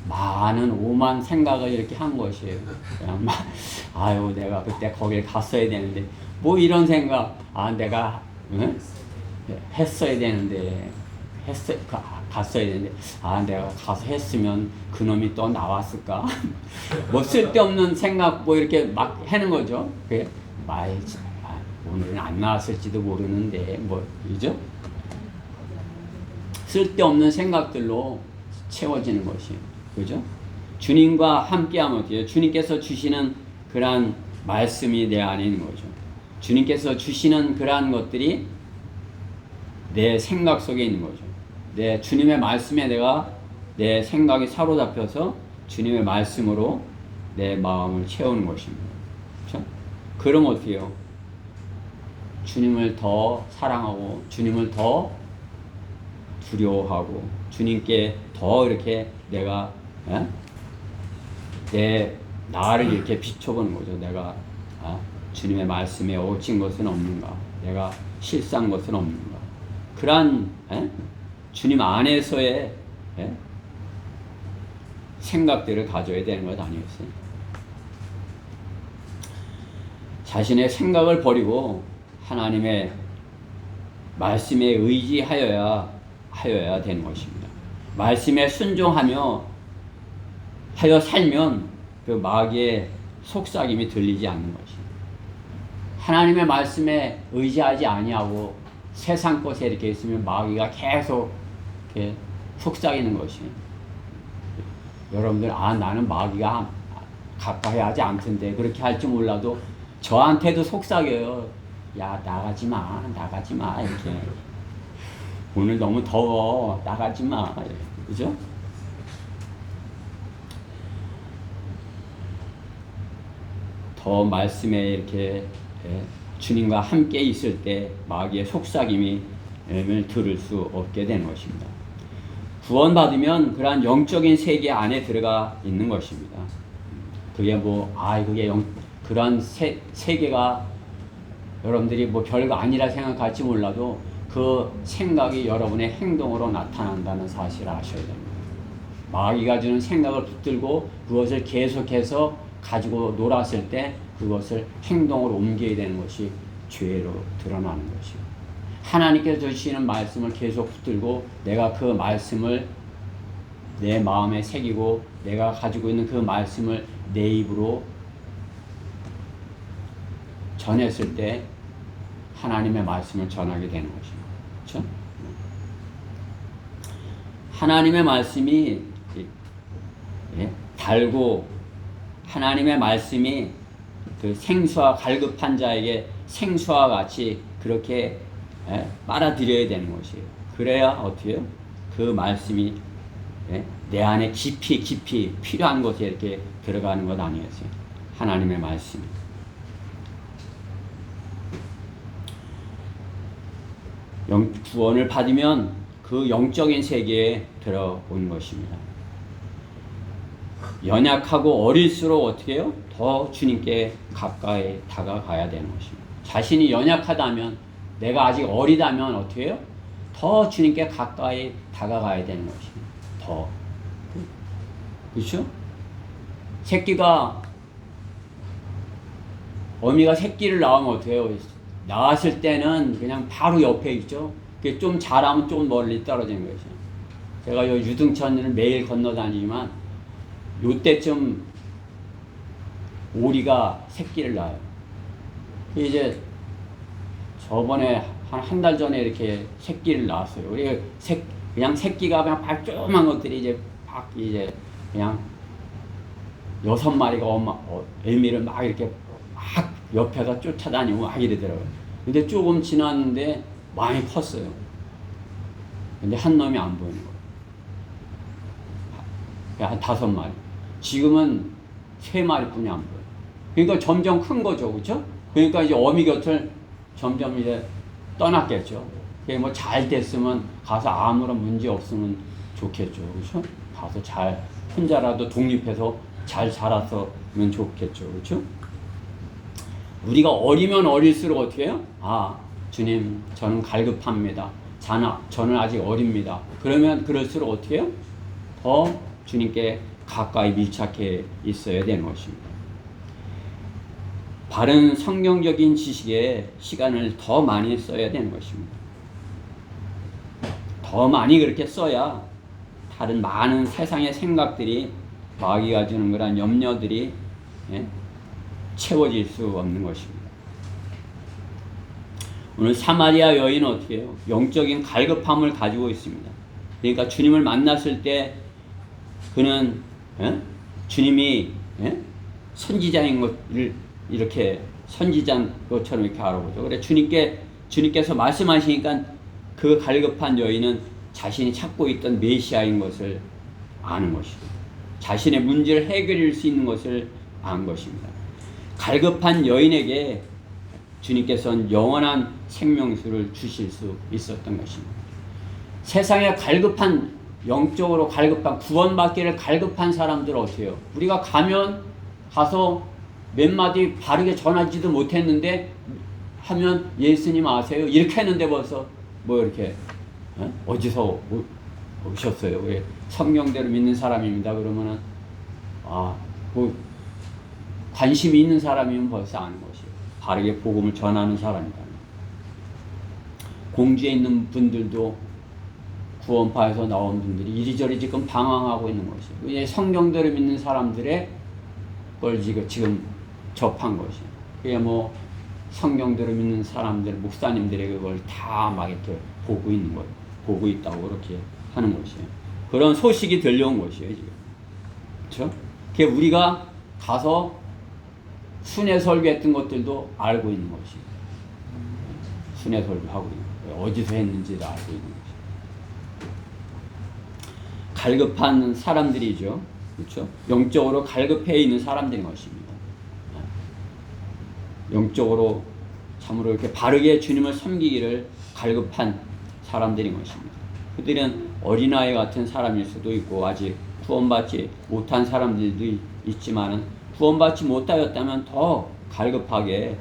많은 오만 생각을 이렇게 한 것이에요. 그냥 아유 내가 그때 거길 갔어야 되는데 뭐 이런 생각, 내가 했어야 되는데 갔어야 되는데 내가 가서 했으면 그놈이 또 나왔을까? 뭐 쓸데없는 생각 뭐 이렇게 막 하는 거죠. 그게 오늘은 안 나왔을지도 모르는데 뭐 그죠? 쓸데없는 생각들로 채워지는 것이에요. 그죠? 주님과 함께하면 어때요? 주님께서 주시는 그러한 말씀이 내 안에 있는 거죠. 주님께서 주시는 그러한 것들이 내 생각 속에 있는 거죠. 주님의 말씀에 내 생각이 사로잡혀서 주님의 말씀으로 내 마음을 채우는 것입니다. 그렇죠? 그럼 어떻게 해요? 주님을 더 사랑하고 주님을 더 두려워하고 주님께 더 이렇게 내가 나를 이렇게 비춰보는 거죠. 내가 주님의 말씀에 옳은 것은 없는가? 내가 실수한 것은 없는가? 그러한 주님 안에서의 생각들을 가져야 되는 것 아니겠어요? 자신의 생각을 버리고 하나님의 말씀에 의지하여야 되는 것입니다. 말씀에 순종하며 살면 그 마귀의 속삭임이 들리지 않는 것입니다. 하나님의 말씀에 의지하지 아니하고 세상 것에 이렇게 있으면 마귀가 계속 이렇게 속삭이는 것이에요. 여러분들 나는 마귀가 가까이 하지 않던데 그렇게 할지 몰라도 저한테도 속삭여요. 야 나가지 마 이렇게. 오늘 너무 더워 나가지 마. 그죠? 더 말씀에 이렇게 주님과 함께 있을 때 마귀의 속삭임을 들을 수 없게 되는 것입니다. 구원받으면 그러한 영적인 세계 안에 들어가 있는 것입니다. 그게 그게 그런 세계가 여러분들이 뭐 별거 아니라 생각할지 몰라도 그 생각이 여러분의 행동으로 나타난다는 사실을 아셔야 됩니다. 마귀가 주는 생각을 붙들고 그것을 계속해서 가지고 놀았을 때 그것을 행동으로 옮겨야 되는 것이 죄로 드러나는 것이고, 하나님께서 주시는 말씀을 계속 붙들고 내가 그 말씀을 내 마음에 새기고 내가 가지고 있는 그 말씀을 내 입으로 전했을 때 하나님의 말씀을 전하게 되는 것입니다. 그렇죠? 하나님의 말씀이 달고 하나님의 말씀이 그 생수와 갈급한 자에게 생수와 같이 그렇게 빨아들여야 되는 것이에요. 그래야 어떻게 해요? 그 말씀이 내 안에 깊이 필요한 곳에 이렇게 들어가는 것 아니겠어요? 하나님의 말씀이. 구원을 받으면 그 영적인 세계에 들어온 것입니다. 연약하고 어릴수록 어떻게 해요? 더 주님께 가까이 다가가야 되는 것입니다. 자신이 연약하다면, 내가 아직 어리다면 어떻게 해요? 더 주님께 가까이 다가가야 되는 것입니다. 더. 그렇죠? 어미가 새끼를 낳으면 어떻게 해요? 낳았을 때는 그냥 바로 옆에 있죠. 좀 자라면 좀 멀리 떨어지는 것이죠. 제가 요 유등천을 매일 건너 다니지만 요때쯤 오리가 새끼를 낳아요. 이제 저번에 한 달 전에 이렇게 새끼를 낳았어요. 그냥 새끼가 그냥 조그만 것들이 이제 그냥 6마리가 애미를 막 이렇게 막 옆에서 쫓아다니고 막 이러더라고요. 근데 조금 지났는데 많이 컸어요. 근데 한 놈이 안 보이는 거예요. 한 5마리. 지금은 3마리뿐이 안 보여요. 그러니까 점점 큰 거죠. 그렇죠? 그러니까 이제 어미 곁을 점점 이제 떠났겠죠. 뭐 잘 됐으면 가서 아무런 문제 없으면 좋겠죠. 그렇죠? 가서 잘 혼자라도 독립해서 잘 자랐으면 좋겠죠. 그렇죠? 우리가 어리면 어릴수록 어떻게 해요? 주님, 저는 갈급합니다. 저는 아직 어립니다. 그러면 그럴수록 어떻게 해요? 더 주님께 가까이 밀착해 있어야 되는 것입니다. 바른 성경적인 지식에 시간을 더 많이 써야 되는 것입니다. 더 많이 그렇게 써야 다른 많은 세상의 생각들이, 마귀가 주는 그런 염려들이 채워질 수 없는 것입니다. 오늘 사마리아 여인은 어떻게 해요? 영적인 갈급함을 가지고 있습니다. 그러니까 주님을 만났을 때 그는 주님이 선지자인 것을 이렇게 선지자인 것처럼 이렇게 알아보죠. 그래 주님께서 말씀하시니까 그 갈급한 여인은 자신이 찾고 있던 메시아인 것을 아는 것이죠. 자신의 문제를 해결할 수 있는 것을 안 것입니다. 갈급한 여인에게 주님께서는 영원한 생명수를 주실 수 있었던 것입니다. 세상에 영적으로 갈급한, 구원받기를 갈급한 사람들 어떻게 해요? 우리가 가서 몇 마디 바르게 전하지도 못했는데 하면 예수님 아세요? 이렇게 했는데 벌써 이렇게 어디서 오셨어요? 왜 성경대로 믿는 사람입니다. 그러면은 관심이 있는 사람이면 벌써 아는 것이에요. 바르게 복음을 전하는 사람이다. 공주에 있는 분들도 구원파에서 나온 분들이 이리저리 지금 방황하고 있는 것이에요. 이제 성경대로 믿는 사람들의 걸 지금 접한 것이에요. 그게 성경대로 믿는 사람들, 목사님들의 그걸 다 막 이렇게 보고 있는 거예요. 보고 있다고 그렇게 하는 것이에요. 그런 소식이 들려온 것이에요, 지금. 그렇죠? 그게 우리가 가서 순회 설교했던 것들도 알고 있는 것이에요. 순회 설교하고 있는 거예요. 어디서 했는지도 알고 있는 것이에요. 갈급한 사람들이죠. 그렇죠? 영적으로 갈급해 있는 사람들인 것입니다. 영적으로 참으로 이렇게 바르게 주님을 섬기기를 갈급한 사람들인 것입니다. 그들은 어린아이 같은 사람일 수도 있고 아직 구원받지 못한 사람들도 있지만은 구원받지 못하였다면 더 갈급하게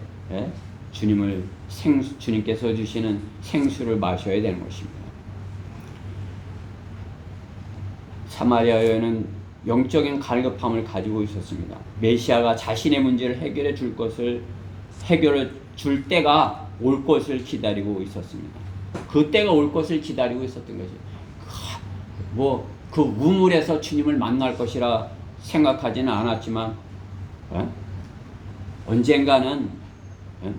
주님께서 주시는 생수를 마셔야 되는 것입니다. 사마리아 여인은 영적인 갈급함을 가지고 있었습니다. 메시아가 자신의 문제를 해결해 줄 때가 올 것을 기다리고 있었습니다. 그 때가 올 것을 기다리고 있었던 것이 그 우물에서 주님을 만날 것이라 생각하지는 않았지만 언젠가는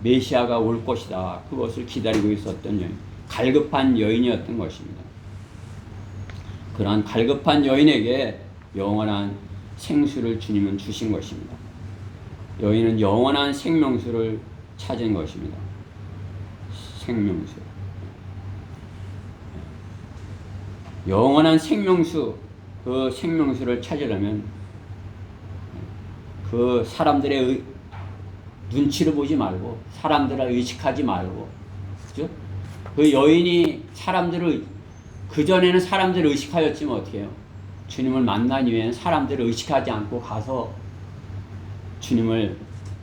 메시아가 올 것이다. 그것을 기다리고 있었던 여인, 갈급한 여인이었던 것입니다. 그러한 갈급한 여인에게 영원한 생수를 주님은 주신 것입니다. 여인은 영원한 생명수를 찾은 것입니다. 생명수. 영원한 생명수, 그 생명수를 찾으려면 그 사람들의 눈치를 보지 말고 사람들을 의식하지 말고, 그죠? 그 여인이 그전에는 사람들을 의식하였지만 어떻게 해요? 주님을 만난 이후에는 사람들을 의식하지 않고 가서 주님을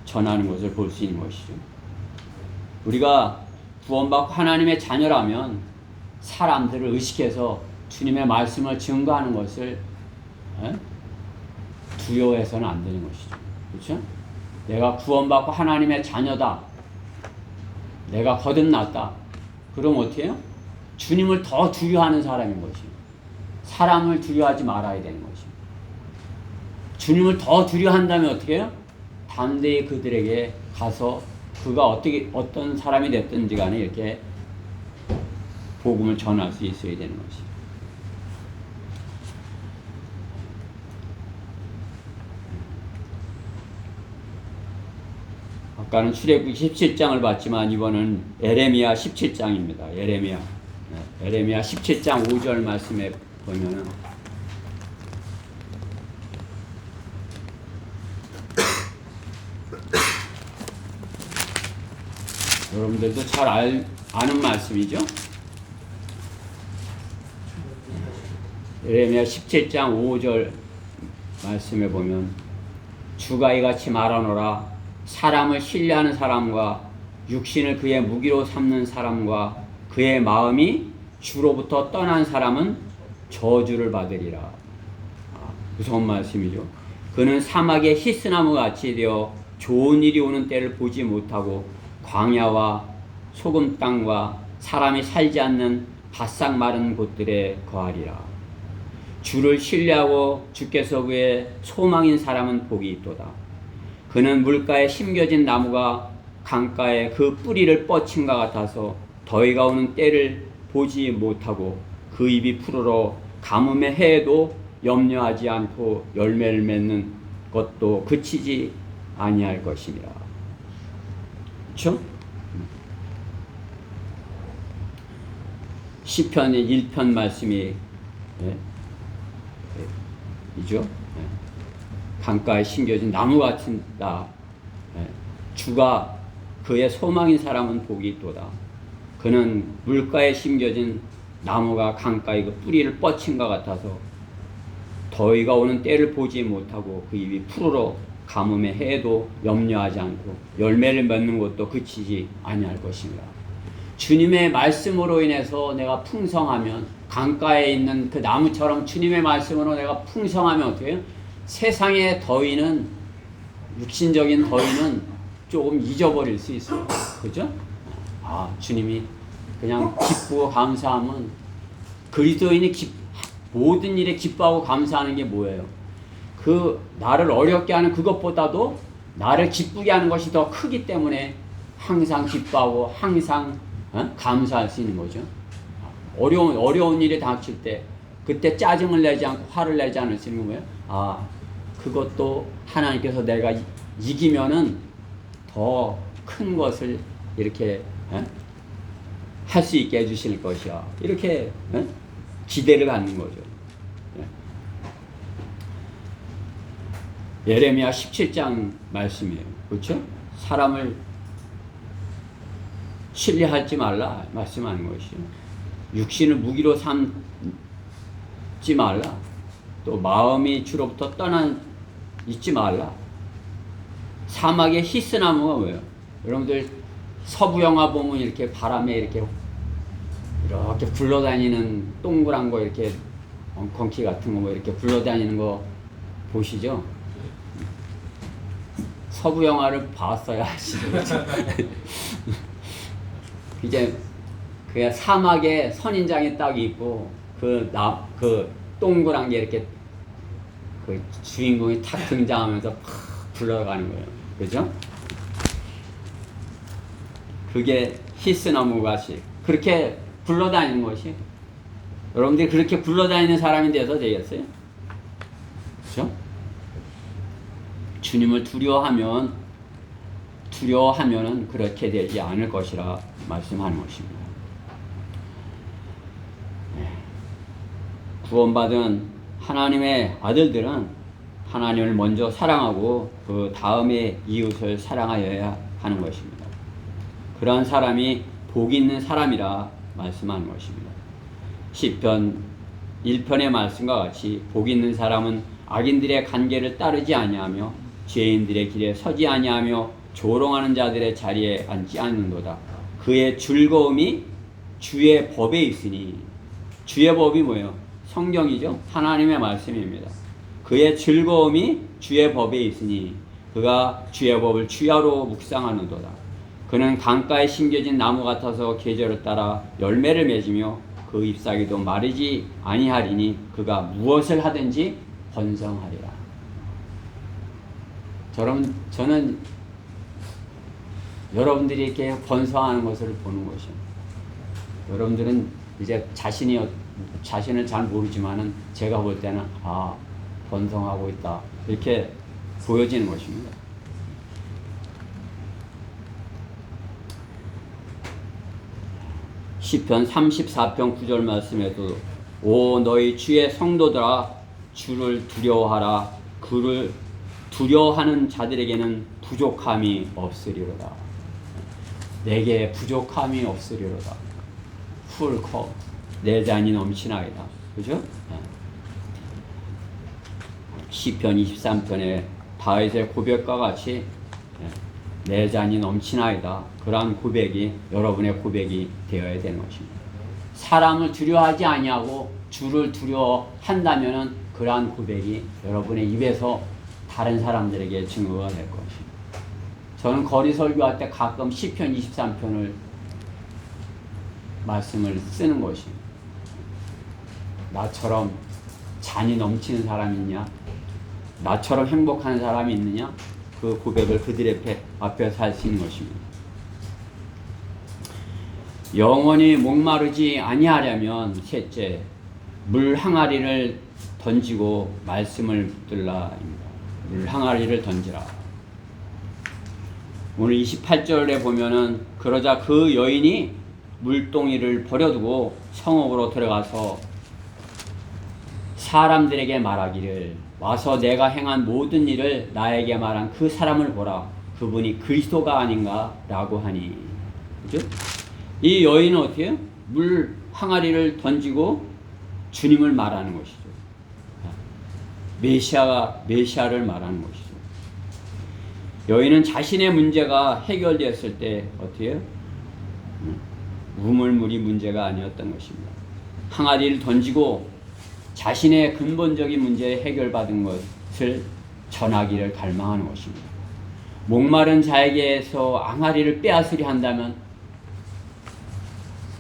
전하는 것을 볼 수 있는 것이죠. 우리가 구원받고 하나님의 자녀라면 사람들을 의식해서 주님의 말씀을 증거하는 것을 두려워해서는 안 되는 것이죠. 그렇죠? 내가 구원받고 하나님의 자녀다. 내가 거듭났다. 그럼 어떻게 해요? 주님을 더 두려워하는 사람인 것이죠. 사람을 두려워하지 말아야 되는 것이죠. 주님을 더 두려워한다면 어떻게 해요? 담대히 그들에게 가서 그가 어떤 사람이 됐든지 간에 이렇게 복음을 전할 수 있어야 되는 것이죠. 아까는 출애굽기 17장을 봤지만 이번은 에레미야 17장입니다. 에레미야 17장 5절 말씀에 보면은 여러분들도 잘 아는 말씀이죠. 에레미야 17장 5절 말씀에 보면 주가 이같이 말하노라. 사람을 신뢰하는 사람과 육신을 그의 무기로 삼는 사람과 그의 마음이 주로부터 떠난 사람은 저주를 받으리라. 무서운 말씀이죠. 그는 사막의 히스나무 같이 되어 좋은 일이 오는 때를 보지 못하고 광야와 소금 땅과 사람이 살지 않는 바싹 마른 곳들에 거하리라. 주를 신뢰하고 주께서 그의 소망인 사람은 복이 있도다. 그는 물가에 심겨진 나무가 강가에 그 뿌리를 뻗친과 같아서 더위가 오는 때를 보지 못하고 그 잎이 푸르러 가뭄의 해에도 염려하지 않고 열매를 맺는 것도 그치지 아니할 것이니라. 그렇죠? 시편의 1편 말씀이 이죠. 강가에 심겨진 나무 같은다. 주가 그의 소망인 사람은 복이 있도다. 그는 물가에 심겨진 나무가 강가에 그 뿌리를 뻗친 것 같아서 더위가 오는 때를 보지 못하고 그 잎이 푸르러 가뭄의 해에도 염려하지 않고 열매를 맺는 것도 그치지 아니할 것입니다. 주님의 말씀으로 인해서 내가 풍성하면, 강가에 있는 그 나무처럼 주님의 말씀으로 내가 풍성하면 어떻게 해요? 세상의 더위는, 육신적인 더위는 조금 잊어버릴 수 있어요. 그죠? 주님이 그냥 기쁘고 감사하면, 그리스도인이 모든 일에 기뻐하고 감사하는 게 뭐예요? 그 나를 어렵게 하는 그것보다도 나를 기쁘게 하는 것이 더 크기 때문에 항상 기뻐하고 항상 감사할 수 있는 거죠. 어려운 일이 닥칠 때 그때 짜증을 내지 않고 화를 내지 않을 수 있는 거예요. 그것도 하나님께서 내가 이기면은 더 큰 것을 이렇게 할 수 있게 해주실 것이야. 이렇게 기대를 갖는 거죠. 예레미야 17장 말씀이에요. 그렇죠? 사람을 신뢰하지 말라 말씀하는 것이죠. 육신을 무기로 삼지 말라. 또 마음이 주로부터 떠난 있지 말라. 사막의 히스나무가 뭐예요? 여러분들 서부 영화 보면 이렇게 바람에 이렇게 굴러다니는 동그란 거 이렇게 엉겅퀴 같은 거 뭐 이렇게 굴러다니는 거 보시죠? 서부 영화를 봤어야 하시죠. 이제 그 사막에 선인장이 딱 있고 그 동그란 게 이렇게 그 주인공이 탁 등장하면서 팍 굴러가는 거예요. 그죠? 그게 히스나무 같이 그렇게 굴러다니는 것이 여러분들이 그렇게 굴러다니는 사람이 돼서 되겠어요? 그죠? 주님을 두려워하면은 그렇게 되지 않을 것이라 말씀하는 것입니다. 구원받은 하나님의 아들들은 하나님을 먼저 사랑하고 그 다음에 이웃을 사랑하여야 하는 것입니다. 그러한 사람이 복 있는 사람이라 말씀하는 것입니다. 시편 1편의 말씀과 같이 복 있는 사람은 악인들의 간계를 따르지 아니하며 죄인들의 길에 서지 아니하며 조롱하는 자들의 자리에 앉지 않는도다. 그의 즐거움이 주의 법에 있으니, 주의 법이 뭐예요? 성경이죠. 하나님의 말씀입니다. 그의 즐거움이 주의 법에 있으니 그가 주의 법을 주야로 묵상하는도다. 그는 강가에 심겨진 나무 같아서 계절을 따라 열매를 맺으며 그 잎사귀도 마르지 아니하리니 그가 무엇을 하든지 번성하리라. 저는 여러분들이 이렇게 번성하는 것을 보는 것이요. 여러분들은 이제 자신을 잘 모르지만은 제가 볼 때는 번성하고 있다 이렇게 보여지는 것입니다. 시편 34편 9절 말씀에도 오 너희 주의 성도들아 주를 두려워하라. 그를 두려워하는 자들에게는 부족함이 없으리로다. 내게 부족함이 없으리로다. 풀컵 내 잔이 넘치나이다. 그죠? 시편 23편에 다윗의 고백과 같이 내 잔이 넘치나이다. 그러한 고백이 여러분의 고백이 되어야 되는 것입니다. 사람을 두려워하지 아니하고 주를 두려워한다면은 그러한 고백이 여러분의 입에서 다른 사람들에게 증거가 될 것입니다. 저는 거리 설교할 때 가끔 시편 23편을 말씀을 쓰는 것입니다. 나처럼 잔이 넘치는 사람이 있냐? 나처럼 행복한 사람이 있느냐? 그 고백을 그들 앞에서 할 수 있는 것입니다. 영원히 목마르지 아니하려면 셋째, 물 항아리를 던지고 말씀을 붙들라입니다. 물 항아리를 던지라. 오늘 28절에 보면은 그러자 그 여인이 물동이를 버려두고 성읍으로 들어가서 사람들에게 말하기를 와서 내가 행한 모든 일을 나에게 말한 그 사람을 보라. 그분이 그리스도가 아닌가 라고 하니. 그죠? 이 여인은 어떻게 해요? 물 항아리를 던지고 주님을 말하는 것이죠. 메시아를 말하는 것이죠. 여인은 자신의 문제가 해결되었을 때 어떻게 해요? 우물물이 문제가 아니었던 것입니다. 항아리를 던지고 자신의 근본적인 문제에 해결받은 것을 전하기를 갈망하는 것입니다. 목마른 자에게서 항아리를 빼앗으려 한다면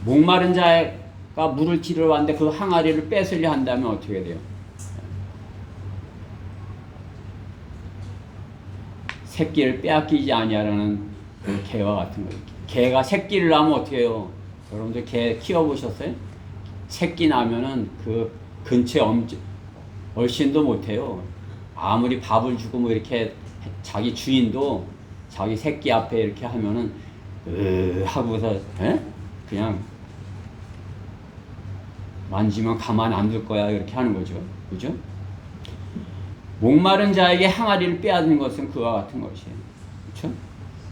목마른 자가 물을 치러 왔는데 그 항아리를 뺏으려 한다면 어떻게 돼요? 새끼를 빼앗기지 아니하라는 그 개와 같은 거예요. 개가 새끼를 낳으면 어떻게 해요? 여러분들 개 키워보셨어요? 새끼 나면은 그 근처에 얼씬도 못해요. 아무리 밥을 주고 뭐 이렇게 자기 주인도 자기 새끼 앞에 이렇게 하면은 하고서 그냥 만지면 가만 안 둘 거야 이렇게 하는 거죠. 그죠? 목마른 자에게 항아리를 빼앗는 것은 그와 같은 것이에요. 그렇죠?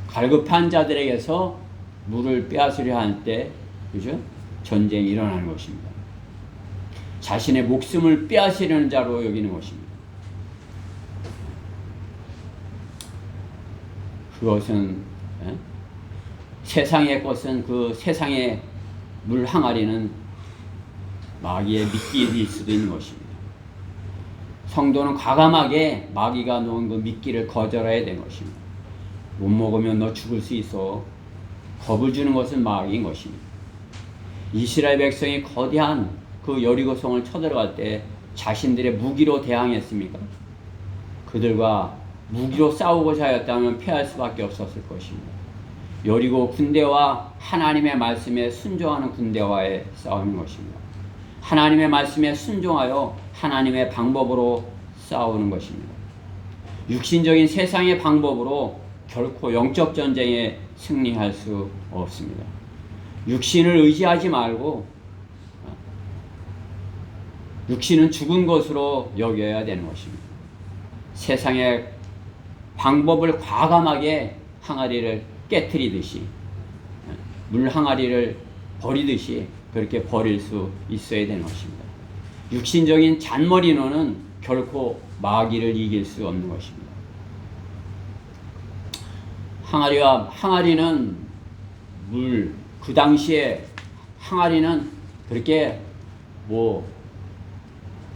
갈급한 자들에게서 물을 빼앗으려 할 때, 그죠? 전쟁이 일어나는 것입니다. 자신의 목숨을 빼앗으려는 자로 여기는 것입니다. 그것은 예? 세상의 것은 그 세상의 물 항아리는 마귀의 미끼일 수도 있는 것입니다. 성도는 과감하게 마귀가 놓은 그 미끼를 거절해야 되는 것입니다. 못 먹으면 너 죽을 수 있어. 겁을 주는 것은 마귀인 것입니다. 이스라엘 백성이 거대한 그 여리고성을 쳐들어갈 때 자신들의 무기로 대항했습니까? 그들과 무기로 싸우고자 하였다면 패할 수밖에 없었을 것입니다. 여리고 군대와 하나님의 말씀에 순종하는 군대와의 싸움인 것입니다. 하나님의 말씀에 순종하여 하나님의 방법으로 싸우는 것입니다. 육신적인 세상의 방법으로 결코 영적 전쟁에 승리할 수 없습니다. 육신을 의지하지 말고 육신은 죽은 것으로 여겨야 되는 것입니다. 세상의 방법을 과감하게 항아리를 깨트리듯이 물 항아리를 버리듯이 그렇게 버릴 수 있어야 되는 것입니다. 육신적인 잔머리로는 결코 마귀를 이길 수 없는 것입니다. 항아리는 물, 그 당시에 항아리는 그렇게 뭐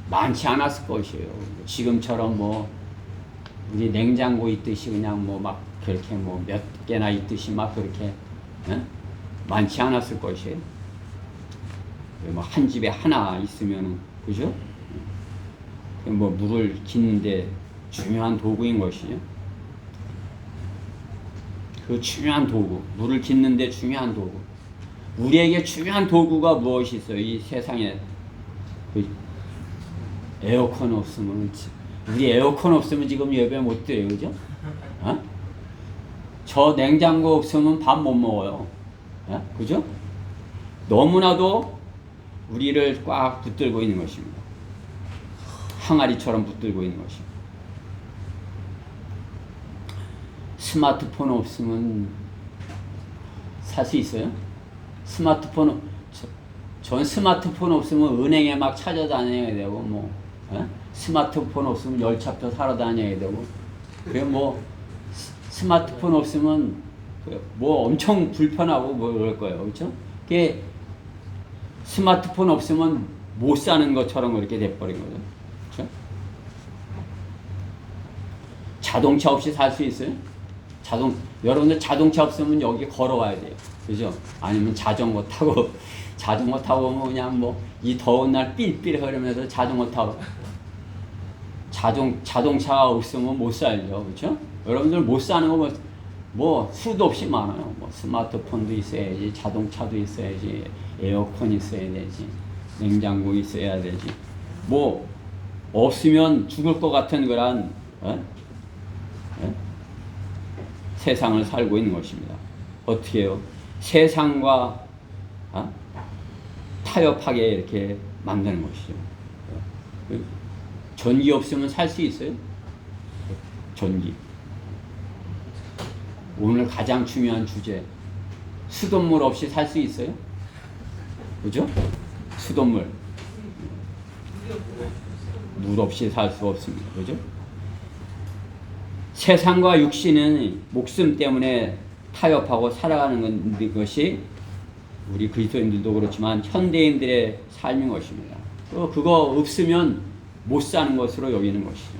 많지 않았을 것이에요. 지금처럼 뭐 우리 냉장고 있듯이 그냥 뭐 막 그렇게 뭐 몇 개나 있듯이 막 그렇게 많지 않았을 것이에요. 뭐 한 집에 하나 있으면은 그죠? 뭐 물을 깃는데 중요한 도구인 것이죠. 그 중요한 도구, 물을 깃는데 중요한 도구. 우리에게 중요한 도구가 무엇이 있어요? 이 세상에 그 에어컨 없으면 우리 에어컨 없으면 지금 예배 못 드려요, 그죠? 어? 저 냉장고 없으면 밥 못 먹어요, 어? 그죠? 너무나도 우리를 꽉 붙들고 있는 것입니다. 항아리처럼 붙들고 있는 것입니다. 스마트폰 없으면 살 수 있어요? 전 스마트폰 없으면 은행에 막 찾아다녀야 되고 뭐 스마트폰 없으면 열차표 타러 다녀야 되고 그래 뭐 스마트폰 없으면 뭐 엄청 불편하고 뭐 그럴 거예요, 그렇죠? 그게 스마트폰 없으면 못 사는 것처럼 그렇게 돼버린 거죠, 그렇죠? 자동차 없이 살 수 있어요? 여러분들 자동차 없으면 여기 걸어와야 돼요, 그죠? 아니면 자전거 타고 오면 그냥 뭐 이 더운 날 삘삘 흐르면서 자전거 타고 자동차가 없으면 못 살죠, 그렇죠? 여러분들 못 사는 거 뭐 수도 없이 많아요. 뭐 스마트폰도 있어야지, 자동차도 있어야지, 에어컨 있어야 되지, 냉장고 있어야 되지. 뭐 없으면 죽을 것 같은 그런 세상을 살고 있는 것입니다. 어떻게 해요? 세상과 타협하게 이렇게 만드는 것이죠. 전기 없으면 살 수 있어요? 전기. 오늘 가장 중요한 주제. 수돗물 없이 살 수 있어요? 그죠? 수돗물. 물 없이 살 수 없습니다. 그죠? 세상과 육신은 목숨 때문에 타협하고 살아가는 것이 우리 그리스도인들도 그렇지만 현대인들의 삶인 것입니다. 그거 없으면 못 사는 것으로 여기는 것이죠.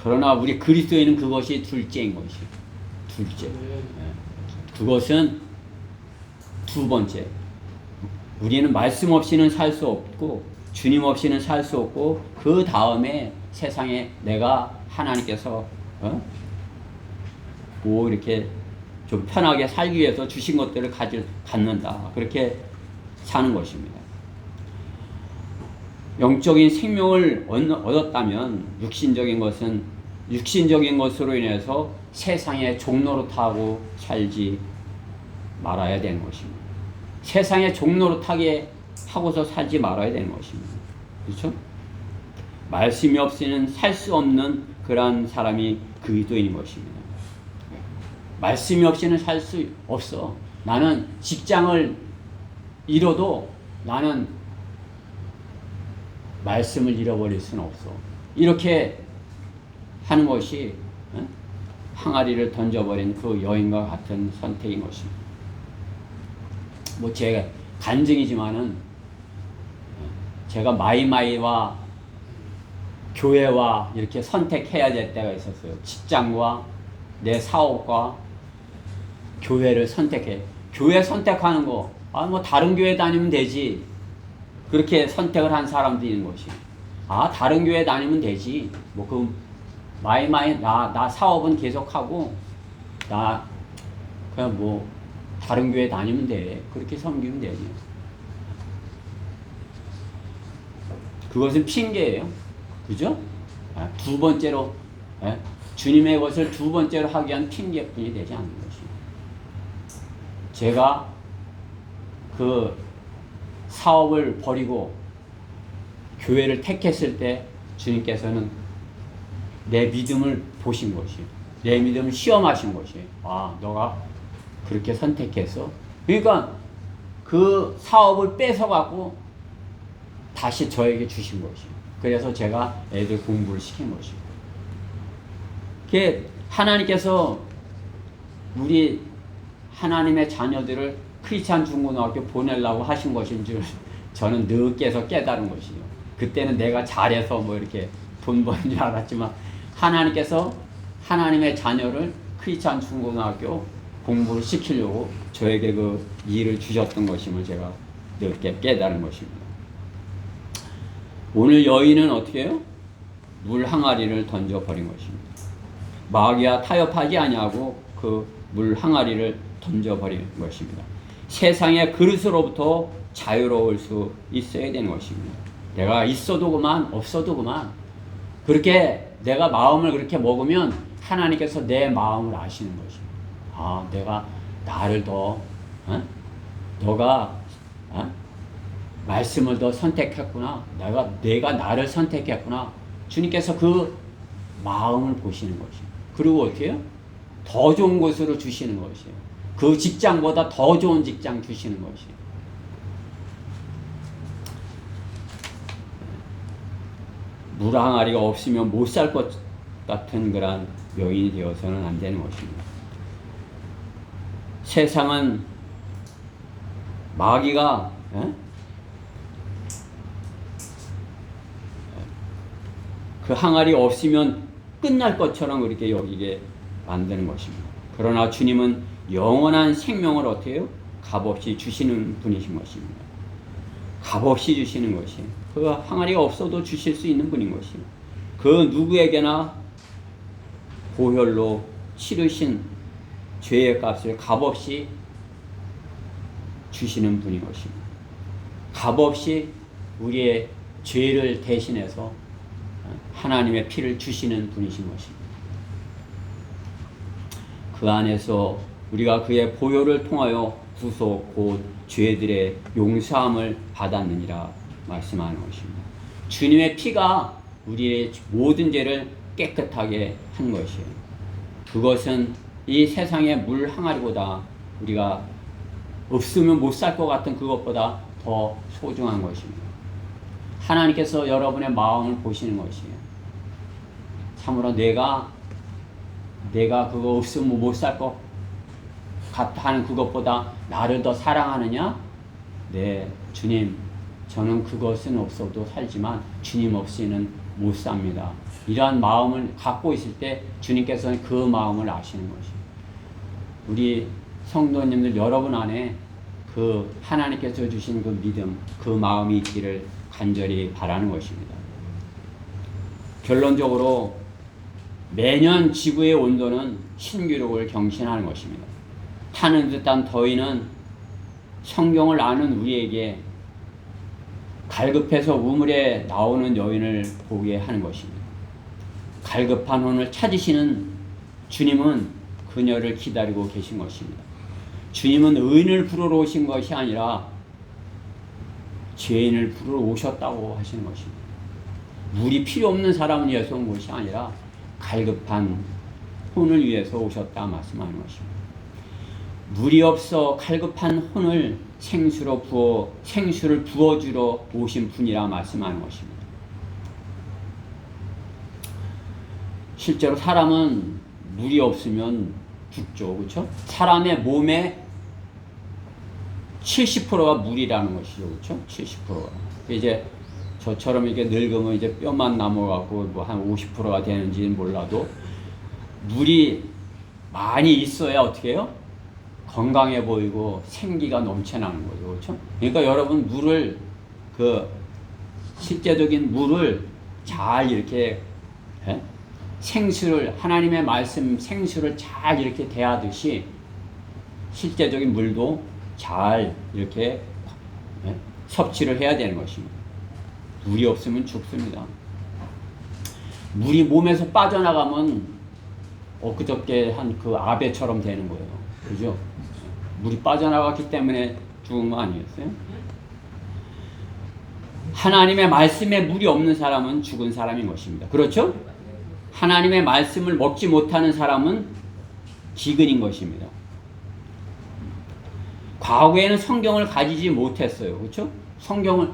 그러나 우리 그리스도인은 그것이 둘째인 것이죠. 둘째. 그것은 두 번째. 우리는 말씀 없이는 살 수 없고 주님 없이는 살 수 없고 그 다음에 세상에 내가 하나님께서 뭐 이렇게 좀 편하게 살기 위해서 주신 것들을 갖는다. 그렇게 사는 것입니다. 영적인 생명을 얻었다면 육신적인 것으로 인해서 세상의 종노릇하고 살지 말아야 되는 것입니다. 세상의 종노릇하게 하고서 살지 말아야 되는 것입니다. 그렇죠? 말씀이 없이는 살 수 없는 그러한 사람이 그리스도인인 것입니다. 말씀이 없이는 살 수 없어. 나는 직장을 잃어도 나는 말씀을 잃어버릴 수는 없어. 이렇게 하는 것이 항아리를 던져버린 그 여인과 같은 선택인 것입니다. 뭐 제가 간증이지만은 제가 마이마이와 교회와 이렇게 선택해야 될 때가 있었어요. 직장과 내 사업과 교회를 선택해. 교회 선택하는 거, 뭐 다른 교회 다니면 되지. 그렇게 선택을 한 사람도 있는 것이. 다른 교회 다니면 되지. 뭐 그 마이마이 나 사업은 계속하고 나 그냥 뭐 다른 교회 다니면 돼. 그렇게 섬기면 되지. 그것은 핑계예요. 그죠? 두 번째로 주님의 것을 두 번째로 하기 위한 핑계뿐이 되지 않는 것입니다. 제가 그 사업을 버리고 교회를 택했을 때 주님께서는 내 믿음을 보신 것이에요. 내 믿음을 시험하신 것이에요. 너가 그렇게 선택했어? 그러니까 그 사업을 뺏어갖고 다시 저에게 주신 것이에요. 그래서 제가 애들 공부를 시킨 것이에요. 그게 하나님께서 우리 하나님의 자녀들을 크리스찬 중고등학교 보내려고 하신 것인 줄 저는 늦게서 깨달은 것이죠. 그때는 내가 잘해서 뭐 이렇게 돈 버는 줄 알았지만 하나님께서 하나님의 자녀를 크리스찬 중고등학교 공부를 시키려고 저에게 그 일을 주셨던 것임을 제가 늦게 깨달은 것입니다. 오늘 여인은 어떻게 해요? 물 항아리를 던져버린 것입니다. 마귀와 타협하지 아니하고 그 물 항아리를 던져버린 것입니다. 세상의 그릇으로부터 자유로울 수 있어야 되는 것입니다. 내가 있어도 그만 없어도 그만 그렇게 내가 마음을 그렇게 먹으면 하나님께서 내 마음을 아시는 것입니다. 내가 나를 더 너가 말씀을 더 선택했구나. 내가 나를 선택했구나. 주님께서 그 마음을 보시는 것이에요. 그리고 어떻게 해요? 더 좋은 곳으로 주시는 것이에요. 그 직장보다 더 좋은 직장 주시는 것이에요. 물 항아리가 없으면 못 살 것 같은 그런 여인이 되어서는 안 되는 것입니다. 세상은 마귀가 그 항아리 없으면 끝날 것처럼 그렇게 여기게 만드는 것입니다. 그러나 주님은 영원한 생명을 어떻게 해요? 값없이 주시는 분이신 것입니다. 값없이 주시는 것이 그 항아리가 없어도 주실 수 있는 분인 것이에요. 그 누구에게나 보혈로 치르신 죄의 값을 값없이 주시는 분인 것입니다. 값없이 우리의 죄를 대신해서 하나님의 피를 주시는 분이신 것입니다. 그 안에서 우리가 그의 보혈을 통하여 구속 곧 죄들의 용서함을 받았느니라 말씀하는 것입니다. 주님의 피가 우리의 모든 죄를 깨끗하게 한 것이에요. 그것은 이 세상의 물 항아리보다 우리가 없으면 못 살 것 같은 그것보다 더 소중한 것입니다. 하나님께서 여러분의 마음을 보시는 것이에요. 참으로 내가 그거 없으면 못 살 것 같아 하는 그것보다 나를 더 사랑하느냐? 네, 주님, 저는 그것은 없어도 살지만 주님 없이는 못 삽니다. 이러한 마음을 갖고 있을 때 주님께서는 그 마음을 아시는 것이에요. 우리 성도님들 여러분 안에 그 하나님께서 주신 그 믿음, 그 마음이 있기를 간절히 바라는 것입니다. 결론적으로 매년 지구의 온도는 신기록을 경신하는 것입니다. 타는 듯한 더위는 성경을 아는 우리에게 갈급해서 우물에 나오는 여인을 보게 하는 것입니다. 갈급한 혼을 찾으시는 주님은 그녀를 기다리고 계신 것입니다. 주님은 의인을 부르러 오신 것이 아니라 죄인을 부르러 오셨다고 하시는 것입니다. 물이 필요 없는 사람을 위해서 온 것이 아니라 갈급한 혼을 위해서 오셨다 말씀하는 것입니다. 물이 없어 갈급한 혼을 생수를 부어주러 오신 분이라 말씀하는 것입니다. 실제로 사람은 물이 없으면 죽죠. 그렇죠? 사람의 몸에 70%가 물이라는 것이죠. 그렇죠? 70%가. 이제 저처럼 이렇게 늙으면 이제 뼈만 남아갖고 뭐 한 50%가 되는지는 몰라도 물이 많이 있어야 어떻게 해요? 건강해 보이고 생기가 넘쳐나는 거죠. 그렇죠? 그러니까 여러분 물을 실제적인 물을 잘 이렇게 생수를 하나님의 말씀 생수를 잘 이렇게 대하듯이 실제적인 물도 잘 이렇게 섭취를 해야 되는 것입니다. 물이 없으면 죽습니다. 물이 몸에서 빠져나가면 엊그저께 한 그 아베처럼 되는 거예요. 그죠? 물이 빠져나갔기 때문에 죽은 거 아니겠어요? 하나님의 말씀에 물이 없는 사람은 죽은 사람인 것입니다. 그렇죠? 하나님의 말씀을 먹지 못하는 사람은 기근인 것입니다. 과거에는 성경을 가지지 못했어요. 그렇죠? 성경을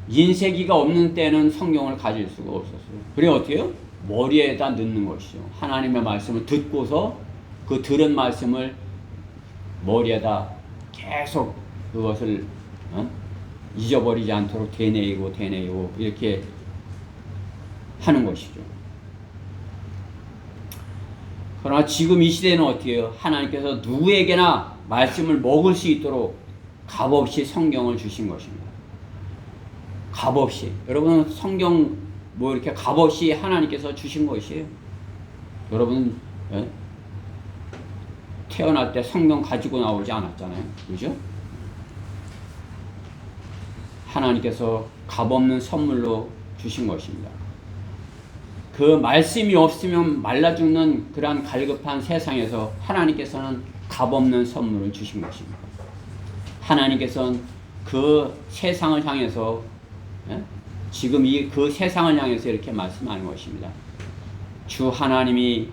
인쇄기가 없는 때는 성경을 가질 수가 없었어요. 그래 어떻게 해요? 머리에다 넣는 것이죠. 하나님의 말씀을 듣고서 그 들은 말씀을 머리에다 계속 그것을 잊어버리지 않도록 되뇌이고 이렇게 하는 것이죠. 그러나 지금 이 시대는 어떻게 해요? 하나님께서 누구에게나 말씀을 먹을 수 있도록 값없이 성경을 주신 것입니다. 값없이. 여러분 성경 뭐 이렇게 값없이 하나님께서 주신 것이에요. 여러분 태어날 때 성경 가지고 나오지 않았잖아요. 그죠? 하나님께서 값없는 선물로 주신 것입니다. 그 말씀이 없으면 말라 죽는 그러한 갈급한 세상에서 하나님께서는 값없는 선물을 주신 것입니다. 하나님께서는 그 세상을 향해서 지금 그 세상을 향해서 이렇게 말씀하는 것입니다. 주 하나님이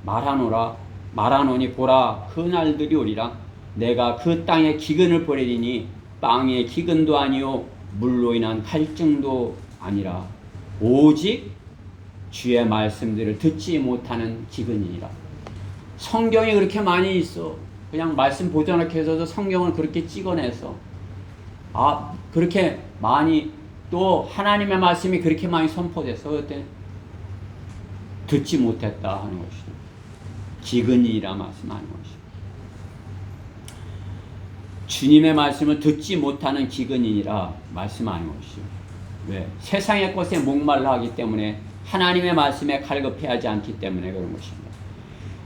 말하노니 보라 그 날들이 오리라 내가 그 땅에 기근을 보내리니 땅의 기근도 아니요 물로 인한 갈증도 아니라 오직 주의 말씀들을 듣지 못하는 기근이니라. 성경이 그렇게 많이 있어. 그냥 말씀 보존하게 해서 성경을 그렇게 찍어내서 그렇게 많이 또 하나님의 말씀이 그렇게 많이 선포돼서 그때 듣지 못했다 하는 것이죠. 기근이라 말씀하는 것이죠. 주님의 말씀을 듣지 못하는 기근이라 말씀하는 것이죠. 왜? 세상의 것에 목말라 하기 때문에 하나님의 말씀에 갈급해하지 않기 때문에 그런 것입니다.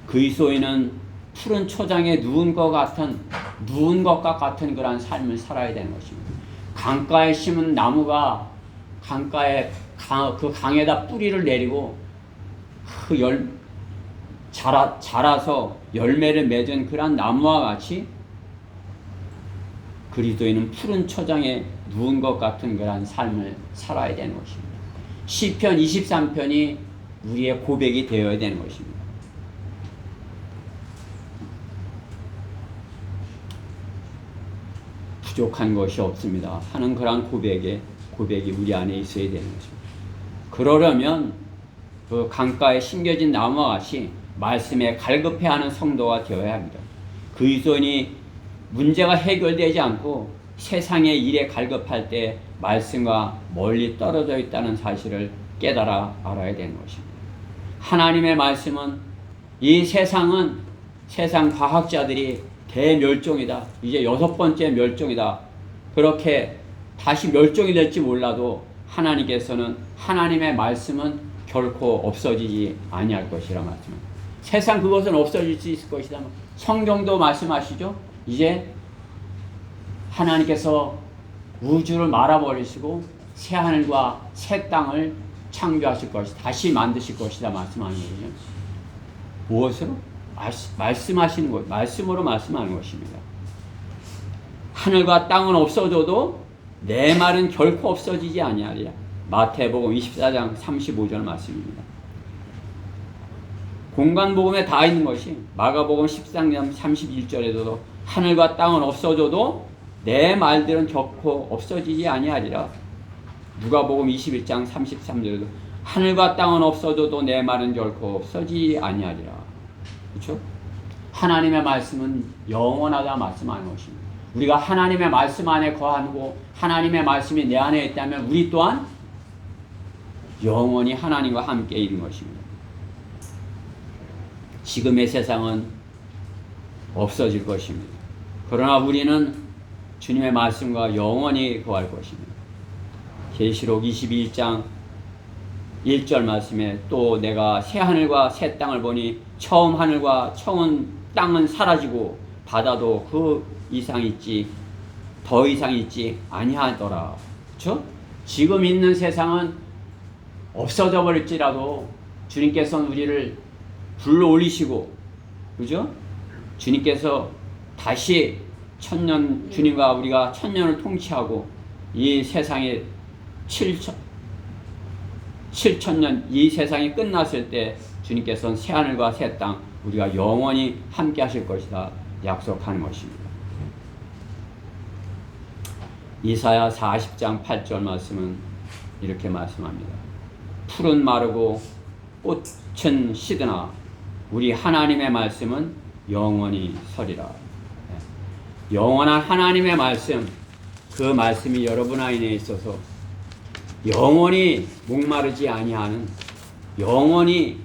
그리스도인은 푸른 초장에 누운 것과 같은 그러한 삶을 살아야 되는 것입니다. 강가에 심은 나무가 그 강에다 뿌리를 내리고 자라서 열매를 맺은 그러한 나무와 같이 그리스도인은 푸른 초장에 누운 것 같은 그러한 삶을 살아야 되는 것입니다. 시편 23편이 우리의 고백이 되어야 되는 것입니다. 부족한 것이 없습니다 하는 그런 고백이 우리 안에 있어야 되는 것입니다. 그러려면 그 강가에 심겨진 나무와 같이 말씀에 갈급해하는 성도가 되어야 합니다. 그리스도인이 문제가 해결되지 않고 세상의 일에 갈급할 때 말씀과 멀리 떨어져 있다는 사실을 깨달아 알아야 되는 것입니다. 하나님의 말씀은 이 세상 과학자들이 대멸종이다. 이제 6번째 멸종이다. 그렇게 다시 멸종이 될지 몰라도 하나님께서는 하나님의 말씀은 결코 없어지지 아니할 것이라 말씀합니다. 세상 그것은 없어질 수 있을 것이다. 성경도 말씀하시죠. 이제 하나님께서 우주를 말아버리시고 새 하늘과 새 땅을 창조하실 것이다. 다시 만드실 것이다 말씀하는 거죠. 무엇으로? 말씀하시는 것, 말씀으로 말씀하는 것입니다. 하늘과 땅은 없어져도 내 말은 결코 없어지지 아니하리라. 마태복음 24장 35절 말씀입니다. 공간복음에 다 있는 것이 마가복음 13장 31절에도 하늘과 땅은 없어져도 내 말들은 결코 없어지지 아니하리라. 누가복음 21장 33절에도 하늘과 땅은 없어져도 내 말은 결코 없어지지 아니하리라. 그렇죠? 하나님의 말씀은 영원하다 말씀하는 것입니다. 우리가 하나님의 말씀 안에 거하고 하나님의 말씀이 내 안에 있다면 우리 또한 영원히 하나님과 함께 있는 것입니다. 지금의 세상은 없어질 것입니다. 그러나 우리는 주님의 말씀과 영원히 거할 것입니다. 계시록 22장 1절 말씀에 또 내가 새 하늘과 새 땅을 보니 처음 하늘과 처음 땅은 사라지고 바다도 그 이상 있지 더 이상 있지 아니하더라. 그렇죠? 지금 있는 세상은 없어져 버릴지라도 주님께서는 우리를 불러 올리시고, 그죠? 주님께서 다시 천년, 주님과 우리가 천년을 통치하고 이 세상에 7천년 이 세상이 끝났을 때 주님께서는 새하늘과 새 땅 우리가 영원히 함께 하실 것이다 약속하는 것입니다. 이사야 40장 8절 말씀은 이렇게 말씀합니다. 풀은 마르고 꽃은 시드나 우리 하나님의 말씀은 영원히 서리라. 영원한 하나님의 말씀, 그 말씀이 여러분 안에 있어서 영원히 목마르지 아니하는 영원히